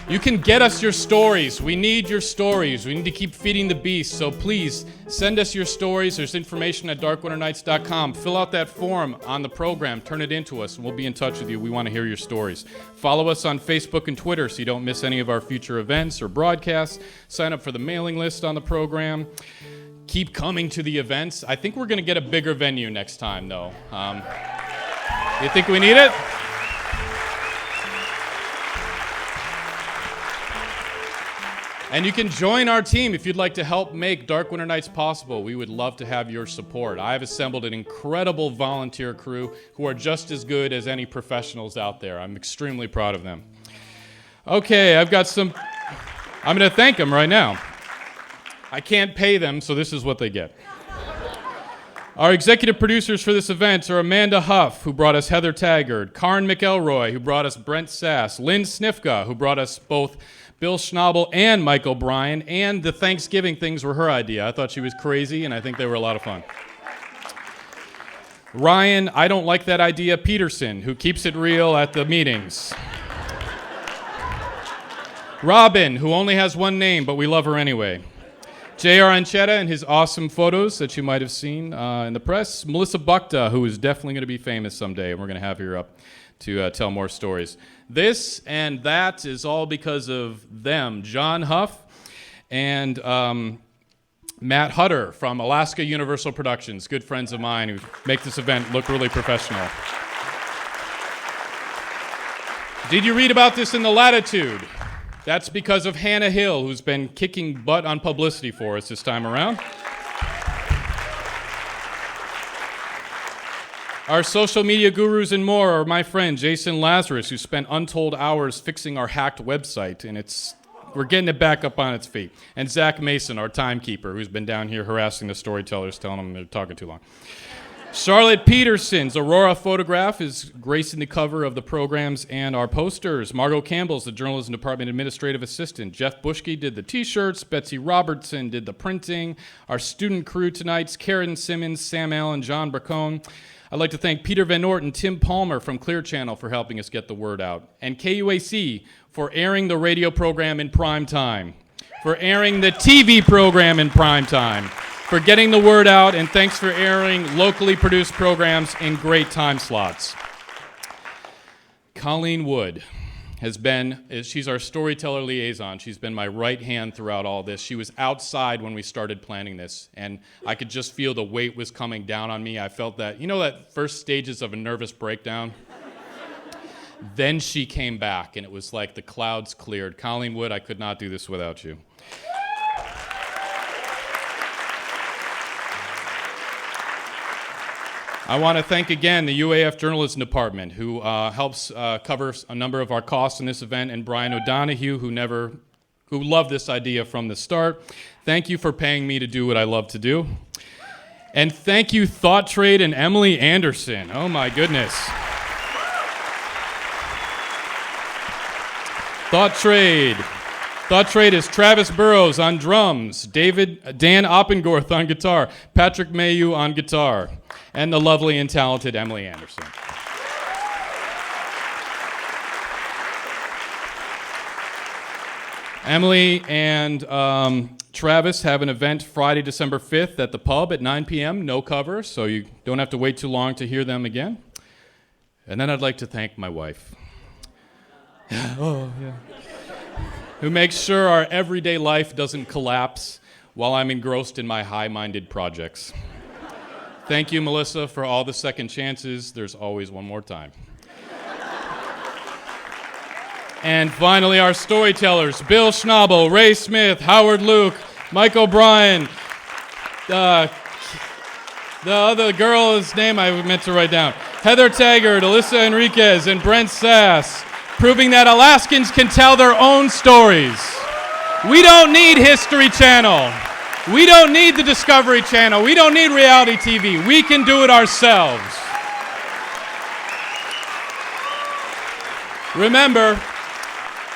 Speaker 1: You can get us your stories. We need your stories. We need to keep feeding the beast. So please send us your stories. There's information at darkwinternights.com. Fill out that form on the program. Turn it into us, and we'll be in touch with you. We want to hear your stories. Follow us on Facebook and Twitter so you don't miss any of our future events or broadcasts. Sign up for the mailing list on the program. Keep coming to the events. I think we're going to get a bigger venue next time, though. You think we need it? And you can join our team if you'd like to help make Dark Winter Nights possible. We would love to have your support. I've assembled an incredible volunteer crew who are just as good as any professionals out there. I'm extremely proud of them. Okay, I'm going to thank them right now. I can't pay them, so this is what they get. Our executive producers for this event are Amanda Huff, who brought us Heather Taggard, Karen McElroy, who brought us Brent Sass, Lynn Snifka, who brought us both Bill Schnabel and Mike O'Brien, and the Thanksgiving things were her idea. I thought she was crazy, and I think they were a lot of fun. Ryan, I don't like that idea, Peterson, who keeps it real at the meetings. Robin, who only has one name, but we love her anyway. J.R. Anchetta and his awesome photos that you might have seen in the press. Melissa Bukta, who is definitely going to be famous someday, and we're going to have her up to tell more stories. This and that is all because of them. John Huff and Matt Hutter from Alaska Universal Productions, good friends of mine who make this event look really professional. Did you read about this in the Latitude? That's because of Hannah Hill, who's been kicking butt on publicity for us this time around. Our social media gurus and more are my friend Jason Lazarus, who spent untold hours fixing our hacked website, and we're getting it back up on its feet. And Zach Mason, our timekeeper, who's been down here harassing the storytellers, telling them they're talking too long. Charlotte Peterson's Aurora photograph is gracing the cover of the programs and our posters. Margot Campbell's the Journalism Department Administrative Assistant. Jeff Bushke did the t-shirts. Betsy Robertson did the printing. Our student crew tonight's Karen Simmons, Sam Allen, John Bracone. I'd like to thank Peter Van Noort and Tim Palmer from Clear Channel for helping us get the word out. And KUAC for airing the radio program in prime time. For airing the TV program in prime time. For getting the word out, and thanks for airing locally produced programs in great time slots. Colleen Wood she's our storyteller liaison. She's been my right hand throughout all this. She was outside when we started planning this, and I could just feel the weight was coming down on me. I felt that, that first stages of a nervous breakdown? Then she came back, and it was like the clouds cleared. Colleen Wood, I could not do this without you. I want to thank again the UAF Journalism Department, who helps cover a number of our costs in this event, and Brian O'Donohue, who loved this idea from the start. Thank you for paying me to do what I love to do. And thank you, Thought Trade and Emily Anderson. Oh my goodness. Thought Trade is Travis Burrows on drums, Dan Oppengorth on guitar, Patrick Mayu on guitar, and the lovely and talented Emily Anderson. Emily and Travis have an event Friday, December 5th at the pub at 9 p.m., no cover, so you don't have to wait too long to hear them again. And then I'd like to thank my wife. Who makes sure our everyday life doesn't collapse while I'm engrossed in my high-minded projects. Thank you, Melissa, for all the second chances. There's always one more time. And finally, our storytellers, Bill Schnabel, Ray Smith, Howard Luke, Mike O'Brien, the other girl's name I meant to write down, Heather Taggard, Alyssa Enriquez, and Brent Sass, proving that Alaskans can tell their own stories. We don't need History Channel. We don't need the Discovery Channel. We don't need reality TV. We can do it ourselves. Remember,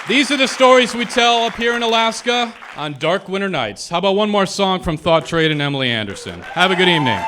Speaker 1: these are the stories we tell up here in Alaska on dark winter nights. How about one more song from Thought Trade and Emily Anderson? Have a good evening.